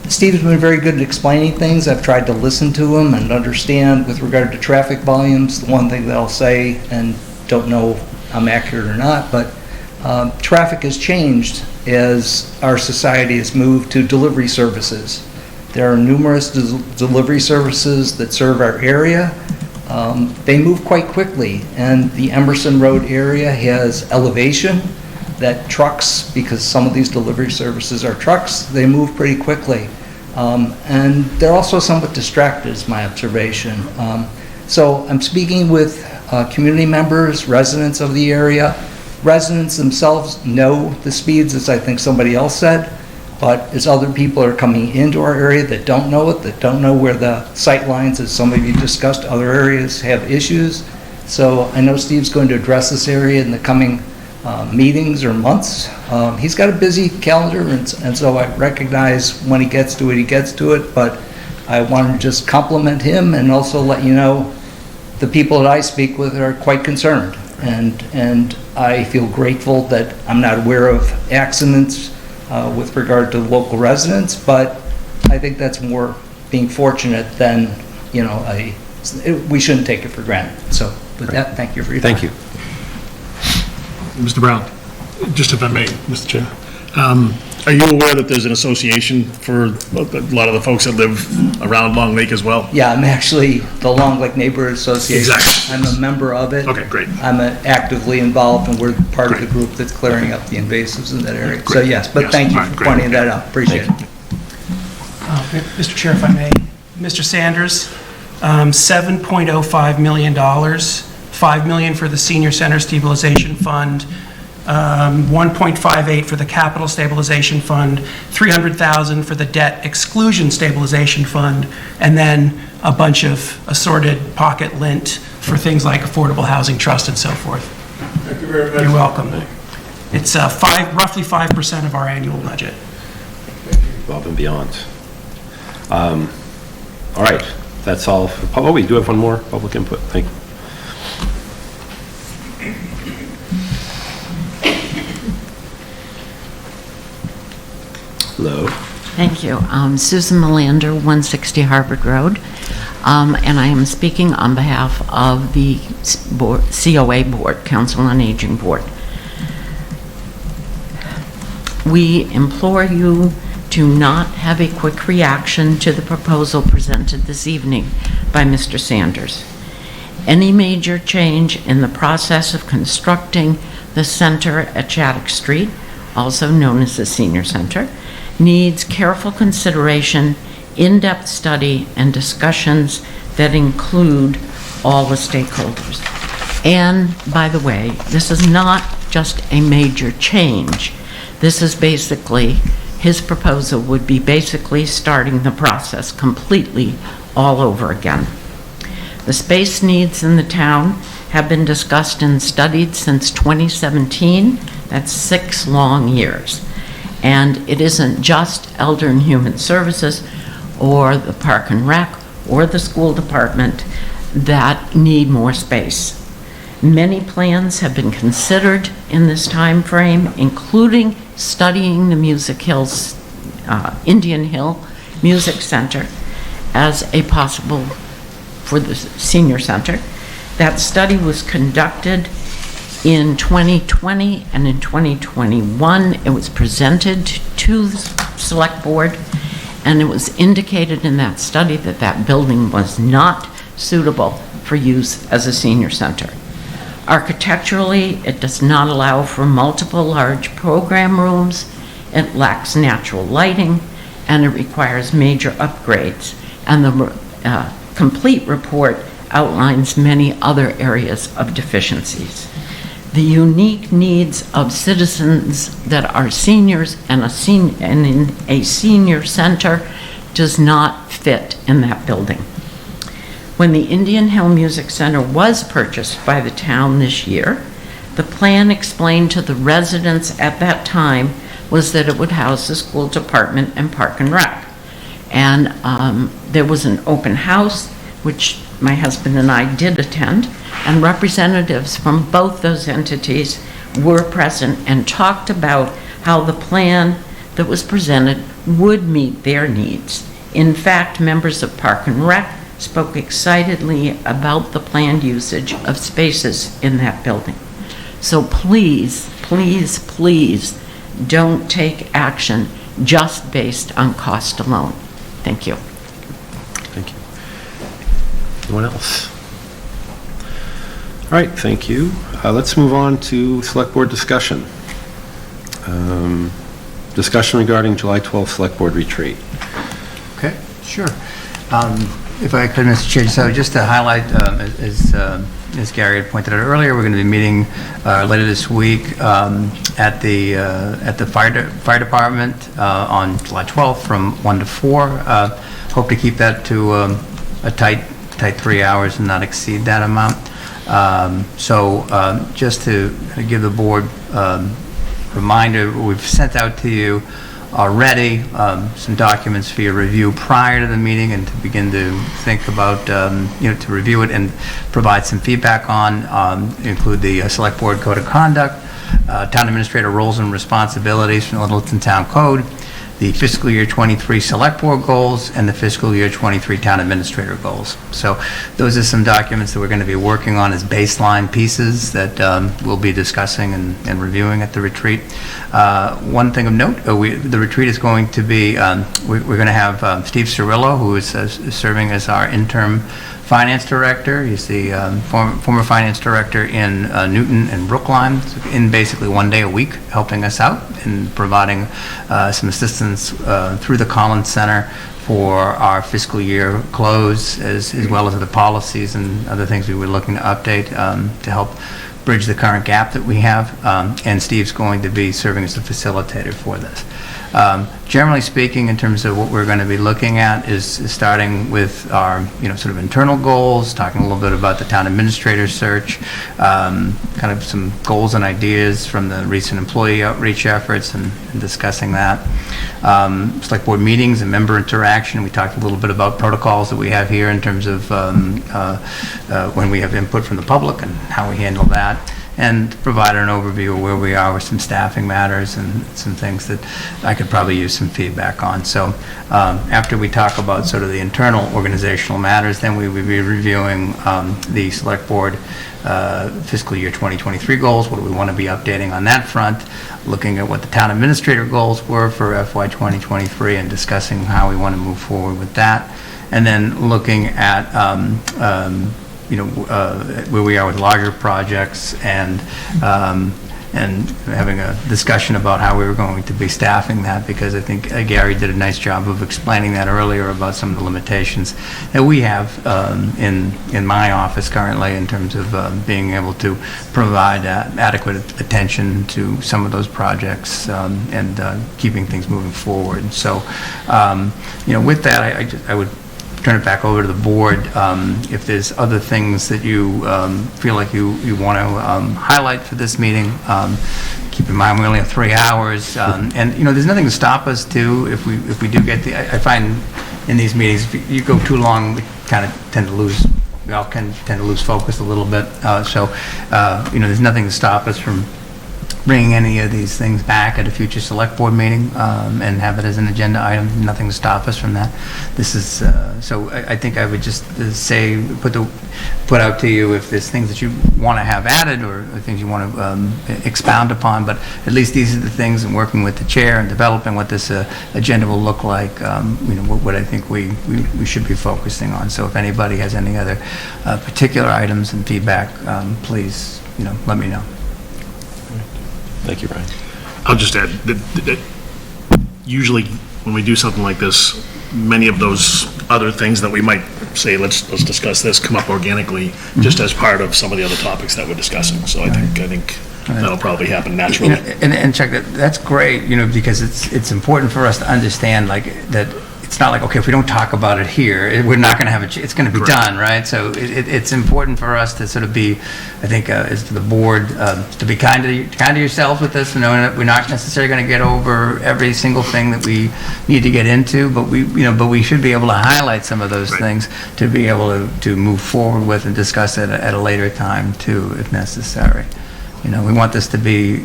Steve's been very good at explaining things. I've tried to listen to him and understand with regard to traffic volumes. The one thing that I'll say, and don't know if I'm accurate or not, but traffic has changed as our society has moved to delivery services. There are numerous delivery services that serve our area. They move quite quickly, and the Emerson Road area has elevation that trucks, because some of these delivery services are trucks, they move pretty quickly. And they're also somewhat distracted, is my observation. So I'm speaking with community members, residents of the area. Residents themselves know the speeds, as I think somebody else said, but as other people are coming into our area that don't know it, that don't know where the sight lines, as some of you discussed, other areas have issues. So I know Steve's going to address this area in the coming meetings or months. He's got a busy calendar, and so I recognize when he gets to it, but I want to just compliment him and also let you know the people that I speak with are quite concerned, and I feel grateful that I'm not aware of accidents with regard to local residents, but I think that's more being fortunate than, we shouldn't take it for granted. So with that, thank you for your time. Thank you. Mr. Brown, just if I may, Mr. Chair, are you aware that there's an association for a lot of the folks that live around Long Lake as well? Yeah, I'm actually the Long Lake Neighborhood Association. Exactly. I'm a member of it. Okay, great. I'm actively involved, and we're part of the group that's clearing up the invasives in that area. So yes, but Yes. thank you All right, for great. pointing that out. Appreciate it. Mr. Chair, if I may. Mr. Sanders, $7.05 million, $5 million for the Senior Center Stabilization Fund, 1.58 for the Capital Stabilization Fund, $300,000 for the Debt Exclusion Stabilization Fund, and then a bunch of assorted pocket lint for things like Affordable Housing Trust and so forth. Thank you very much. You're welcome. It's roughly 5% of our annual budget. Above and beyond. All right, that's all. Oh, we do have one more public input. Thank you. Hello. Thank you. Susan Melander, 160 Harvard Road, and I am speaking on behalf of the COA Board, Council on Aging Board. We implore you to not have a quick reaction to the proposal presented this evening by Mr. Sanders. Any major change in the process of constructing the center at Shattuck Street, also known as the Senior Center, needs careful consideration, in-depth study, and discussions that include all the stakeholders. And by the way, this is not just a major change. This is basically, his proposal would be basically starting the process completely all over again. The space needs in the town have been discussed and studied since 2017. That's 6 long years. And it isn't just Elder and Human Services or the Park and Rec or the school department that need more space. Many plans have been considered in this time frame, including studying the Indian Hill Music Center as a possible for the senior center. That study was conducted in 2020 and in 2021. It was presented to the select board, and it was indicated in that study that that building was not suitable for use as a senior center. Architecturally, it does not allow for multiple large program rooms, it lacks natural lighting, and it requires major upgrades. And the complete report outlines many other areas of deficiencies. The unique needs of citizens that are seniors and in a senior center does not fit in that building. When the Indian Hill Music Center was purchased by the town this year, the plan explained to the residents at that time was that it would house the school department and Park and Rec. And there was an open house, which my husband and I did attend, and representatives from both those entities were present and talked about how the plan that was presented would meet their needs. In fact, members of Park and Rec spoke excitedly about the planned usage of spaces in that building. So please, please, please don't take action just based on cost alone. Thank you. Thank you. Anyone else? All right, thank you. Let's move on to select board discussion. Discussion regarding July 12th select board retreat. Okay, sure. If I could, Mr. Chair, so just to highlight, as Gary had pointed out earlier, we're going to be meeting later this week at the fire department on July 12th from 1 to 4. Hope to keep that to a tight 3 hours and not exceed that amount. Just to give the board reminder, we've sent out to you already some documents for your review prior to the meeting and to begin to think about, to review it and provide some feedback on, include the Select Board Code of Conduct, Town Administrator Roles and Responsibilities from the Littleton Town Code, the fiscal year 23 Select Board goals, and the fiscal year 23 Town Administrator goals. So those are some documents that we're going to be working on as baseline pieces that we'll be discussing and reviewing at the retreat. One thing of note, the retreat is going to be, we're going to have Steve Cirillo, who is serving as our interim finance director. He's the former finance director in Newton and Brookline, in basically 1 day a week, helping us out and providing some assistance through the Collins Center for our fiscal year close, as well as the policies and other things we were looking to update to help bridge the current gap that we have. And Steve's going to be serving as the facilitator for this. Generally speaking, in terms of what we're going to be looking at is starting with our, sort of internal goals, talking a little bit about the town administrator search, kind of some goals and ideas from the recent employee outreach efforts and discussing that. Select board meetings and member interaction. We talked a little bit about protocols that we have here in terms of when we have input from the public and how we handle that, and provide an overview of where we are with some staffing matters and some things that I could probably use some feedback on. So after we talk about sort of the internal organizational matters, then we will be reviewing the select board fiscal year 2023 goals. What do we want to be updating on that front? Looking at what the town administrator goals were for FY 2023 and discussing how we want to move forward with that. And then looking at where we are with larger projects and and having a discussion about how we were going to be staffing that, because I think Gary did a nice job of explaining that earlier about some of the limitations that we have in my office currently in terms of being able to provide adequate attention to some of those projects and keeping things moving forward. So, with that, I would turn it back over to the board. If there's other things that you feel like you want to highlight for this meeting, keep in mind we only have 3 hours, and there's nothing to stop us too if we do get I find in these meetings if you go too long we kind of tend to lose. We all can tend to lose focus a little bit. There's nothing to stop us from bringing any of these things back at a future select board meeting and have it as an agenda item. Nothing to stop us from that. This is so. I think I would just say put out to you if there's things that you want to have added or things you want to expound upon. But at least these are the things, and working with the chair and developing what this agenda will look like. What I think we should be focusing on. So if anybody has any other particular items and feedback, please let me know. Thank you, Brian. I'll just add that usually when we do something like this, many of those other things that we might say, let's discuss this, come up organically, just as part of some of the other topics that we're discussing. So I think that'll probably happen naturally. And Chuck, that's great, because it's important for us to understand that it's not like, okay, if we don't talk about it here, we're not going to have it's going to be done, right? So it's important for us to sort of be, I think, as to the board, to be kind to yourselves with this, knowing that we're not necessarily going to get over every single thing that we need to get into, but we should be able to highlight some of those things to be able to move forward with and discuss it at a later time too, if necessary. We want this to be,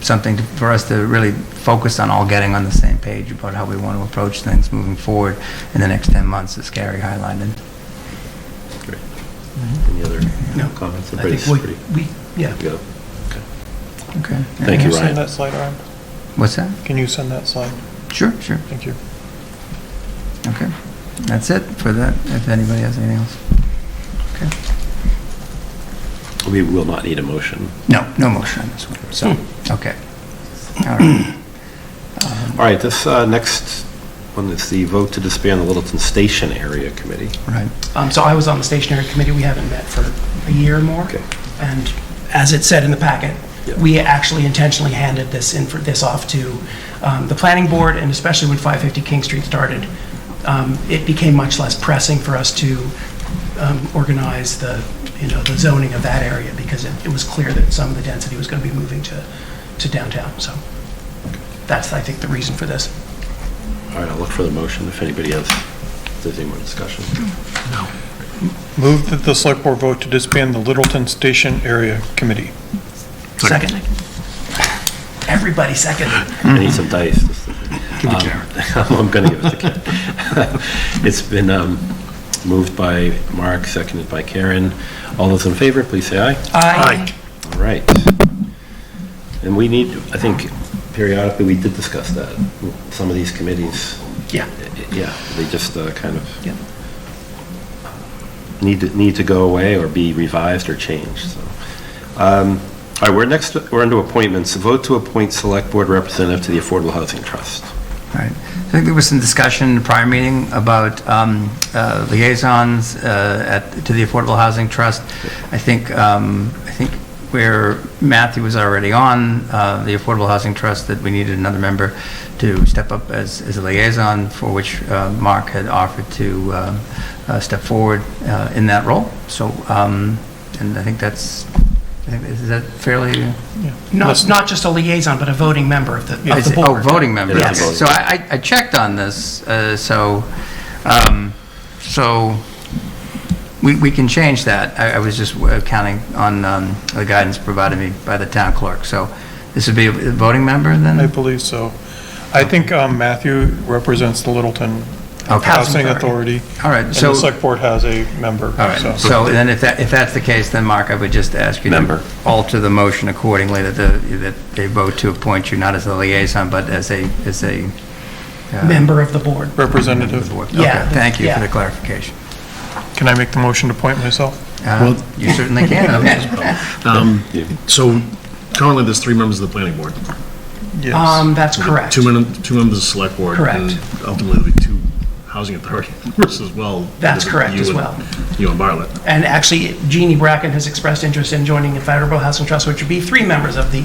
something for us to really focus on, all getting on the same page about how we want to approach things moving forward in the next 10 months, as Gary highlighted. Great. Any other comments? I think yeah. Go. Okay. Thank you, Can you Ryan. send that slide around? What's that? Can you send that slide? Sure. Thank you. Okay. That's it for that, if anybody has anything else. Okay. We will not need a motion. No motion on this one. So, okay. All right. All right, this next one is the vote to disband the Littleton Station Area Committee. Right. So I was on the stationary committee. We haven't met for a year or more. Okay. And as it said in the packet, Yeah. we actually intentionally handed this off to the planning board, and especially when 550 King Street started, it became much less pressing for us to organize the zoning of that area, because it was clear that some of the density was going to be moving to downtown. So that's, I think, the reason for this. All right, I'll look for the motion if anybody has, if there's any more discussion. No. Move that the select board vote to disband the Littleton Station Area Committee. Second. Everybody seconded. I need some dice. I'm going to give it to Karen. It's been moved by Mark, seconded by Karen. All those in favor, please say aye. Aye. All right. And we need, I think, periodically, we did discuss that. Some of these committees, Yeah. they just kind of Yeah. need to go away or be revised or changed. So, all right, we're into appointments. Vote to appoint select board representative to the Affordable Housing Trust. Right. I think there was some discussion in the prior meeting about liaisons to the Affordable Housing Trust. I think where Matthew was already on the Affordable Housing Trust, that we needed another member to step up as a liaison, for which Mark had offered to step forward in that role. So, and I think is that fairly? Not just a liaison, but a voting member of the board. Oh, voting member. Yes. So I checked on this, so we can change that. I was just counting on the guidance provided me by the town clerk. So this would be a voting member then? I believe so. I think Matthew represents the Littleton Housing Authority. All right. And So the select board has a member. all right. So then if that's the case, then Mark, I would just ask you to alter the motion accordingly, that they vote to appoint you not as a liaison, but as a Member of the board. Representative. of the board. Yeah. Okay, thank you Yeah. for the clarification. Can I make the motion to appoint myself? You certainly can. So Currently, there's 3 members of the planning board. Yes. That's correct. Two members of the select board. Correct. And ultimately, there'll be 2 housing authority members as well. That's You correct as and- well. You and Bartlett. And actually, Jeannie Bracken has expressed interest in joining the Federal Housing Trust, which would be 3 members of the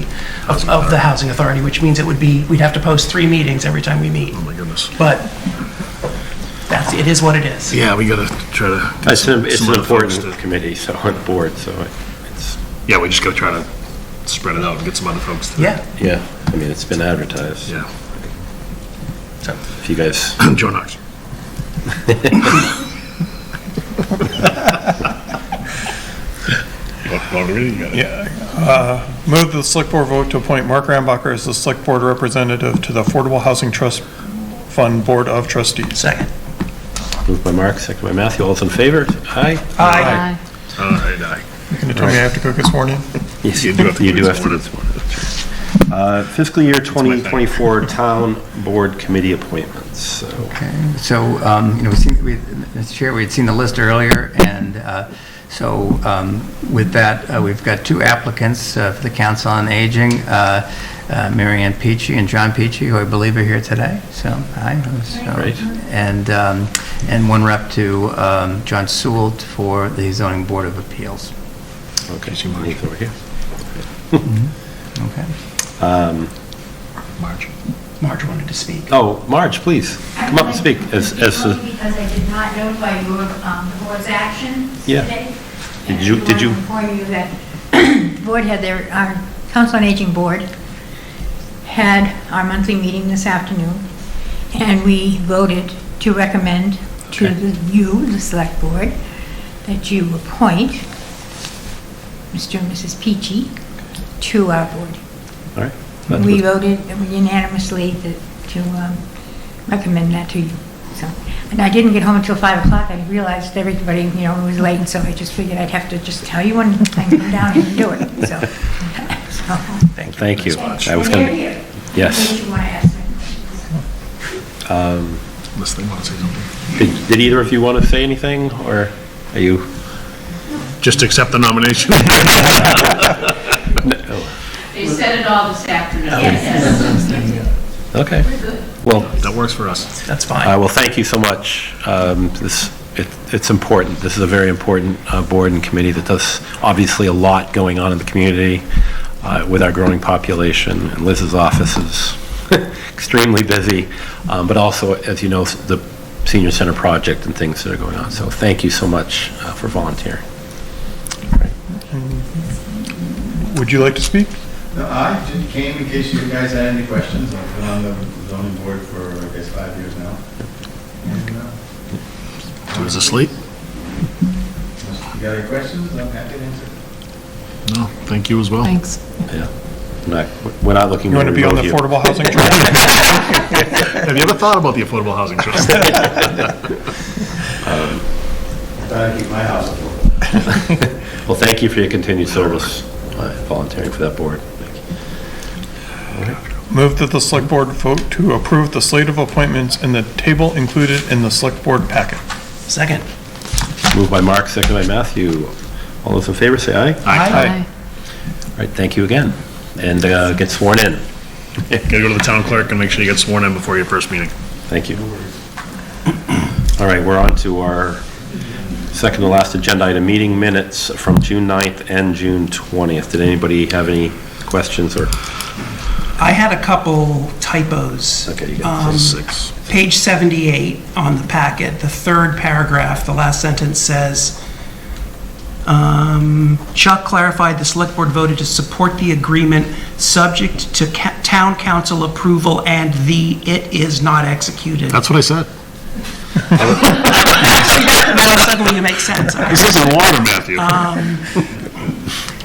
Housing Authority, which means we'd have to post 3 meetings every time we meet. Oh, my goodness. But it is what it is. Yeah, we gotta try to. get It's some an other folks important to- committee, so, on the board, so it's, Yeah, we just gotta try to spread it out and get some other folks to. Yeah. yeah, I mean, it's been advertised. Yeah. So, If you guys, Joe Knox. Move the select board vote to appoint Mark Rambacher as the select board representative to the Affordable Housing Trust Fund Board of Trustees. second. moved by Mark, second by Matthew, all those in favor? Aye? Aye. All right, aye. You're going to tell me I have to go get sworn in? Yes, You do have to you get do have to sworn in. get sworn in, that's right. Fiscal year 2024 Town Board Committee appointments, so. Okay, so, Mr. Chair, we had seen the list earlier, and so with that, we've got 2 applicants for the Council on Aging, Mary Ann Peachy and John Peachy, who I believe are here today, so, hi. So, Great. And 1 rep to John Sewell for the Zoning Board of Appeals. Okay, so Mark's over here. Okay. Marge wanted to speak. Oh, Marge, please, come up and speak as, Only because I did not notify your board's action Yeah. today. Did you- And I want to inform you that the board had our Council on Aging Board had our monthly meeting this afternoon, and we voted to recommend to you, the Select Board, that you appoint Mr. and Mrs. Peachy to our board. all right. We voted unanimously to recommend that to you. So, and I didn't get home until 5 o'clock. I realized everybody, was late, and so I just figured I'd have to just tell you when I come down here and do it. So, Thank you. I was and going they're to, here. yes. In case you want to ask them. Unless they want to say something. Did either of you want to say anything, or are you? Just accept the nomination. They said it all this afternoon. Okay. Well, That works for us. That's fine. well, thank you so much. It's important. This is a very important board and committee that does obviously a lot going on in the community with our growing population, and Liz's office is extremely busy, but also, as you know, the senior center project and things that are going on. So thank you so much for volunteering. Would you like to speak? No, I just came in case you guys had any questions. I've been on the zoning board for, I guess, 5 years now. And, So is this late? if you got any questions, I'm happy to answer. No, thank you as well. Thanks. Yeah. We're not looking You to want to be on the remote you. Affordable Housing Trust? Have you ever thought about the Affordable Housing Trust? Try to keep my house affordable. Well, thank you for your continued service, volunteering for that board. Move that the select board vote to approve the slate of appointments in the table included in the select board packet. Second. Moved by Mark, second by Matthew. All those in favor, say aye. Aye. All right, thank you again, and get sworn in. Gotta go to the town clerk and make sure you get sworn in before your first meeting. Thank you. All right, we're on to our second to last agenda item, meeting minutes from June 9th and June 20th. Did anybody have any questions or? I had a couple typos. Okay, you got 6. Page 78 on the packet, the 3rd paragraph, the last sentence says, Chuck clarified the select board voted to support the agreement subject to town council approval and it is not executed. That's what I said. Now suddenly you make sense. This isn't water, Matthew.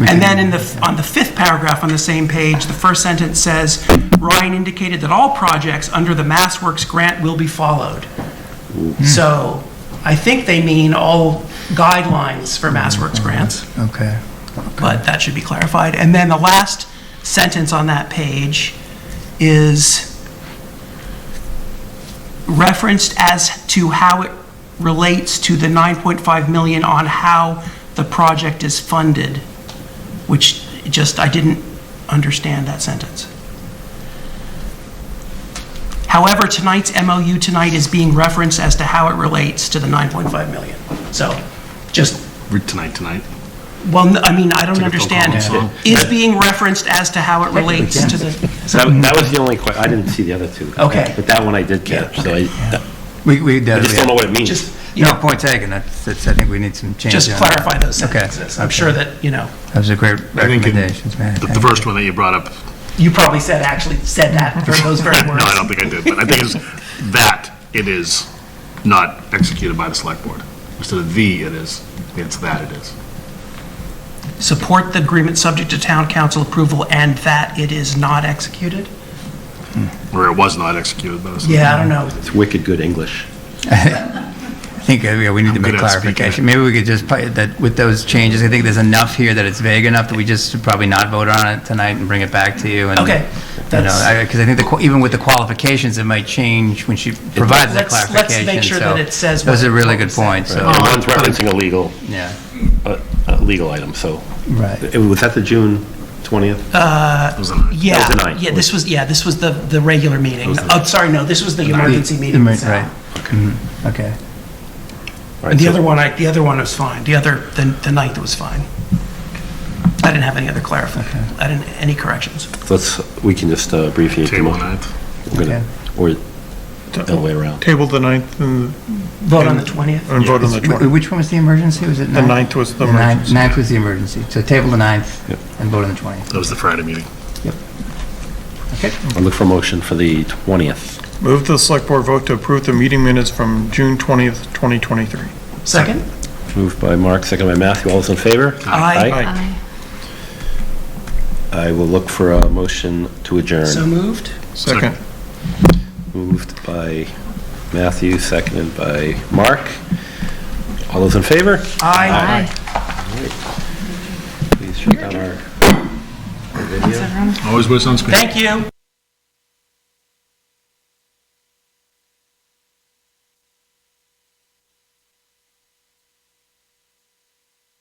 And then on the 5th paragraph on the same page, the first sentence says, Ryan indicated that all projects under the MassWorks grant will be followed. So I think they mean all guidelines for MassWorks grants, Okay. but that should be clarified. And then the last sentence on that page is referenced as to how it relates to the 9.5 million on how the project is funded, which just I didn't understand that sentence. However, tonight's MOU tonight is being referenced as to how it relates to the 9.5 million. So, just, Read tonight. well, I mean, I don't It's like a Phil understand. Collins song. Is being referenced as to how it relates to the, That was the only I didn't see the other two. Okay. But that one I did catch, so I We I just don't know what it means. just, No, point taken. I think we need some change. just on clarify those Okay, sentences. I'm okay. sure that, Those are great I think in recommendations, man. the Thank first one that you brought up, you probably actually said that for those very words. no, I don't think I did, but I think it's that it is not executed by the select board. Instead of the it is, it's that it is. Support the agreement subject to town council approval and that it is not executed? Or it was not executed by the select. Yeah, I don't know. It's wicked good English. I think we need to I'm make good at speaking clarification. Maybe we could just, that with those changes, I think there's enough here that it's vague enough that we just should probably not vote on it tonight and bring it back to you. And, Okay, because I think even with the qualifications, it might change when she provides that Let's clarification. make sure so that it says Those what- are really what good we said. points, so, And one's referencing yeah, a legal item, so. right. Was that the June 20th? It was a nine. Yeah, That was the ninth. yeah, this was the regular meeting. Oh, sorry, no, this was the emergency meeting. Right, okay. All And right, the so- other one was fine. The ninth was fine. I didn't have any other clarification. I didn't, any corrections. we can just abbreviate. the Table motion. ninth. We're gonna, or the other way around. Table the 9th and Vote on the 20th? vote on the 20th. Which one was the emergency? Was it The 9th? 9th was the The ninth- emergency. 9th was the emergency. So table the 9th Yep. and vote on the 20th. That was the Friday meeting. Okay. I'll look for a motion for the 20th. Move the select board vote to approve the meeting minutes from June 20th, 2023. Second? Moved by Mark, second by Matthew. All those in favor? Aye. Aye. I will look for a motion to adjourn. So moved? Second. Moved by Matthew, seconded by Mark. All those in favor? Aye. Please shut down our video. Always with sunscreen. Thank you.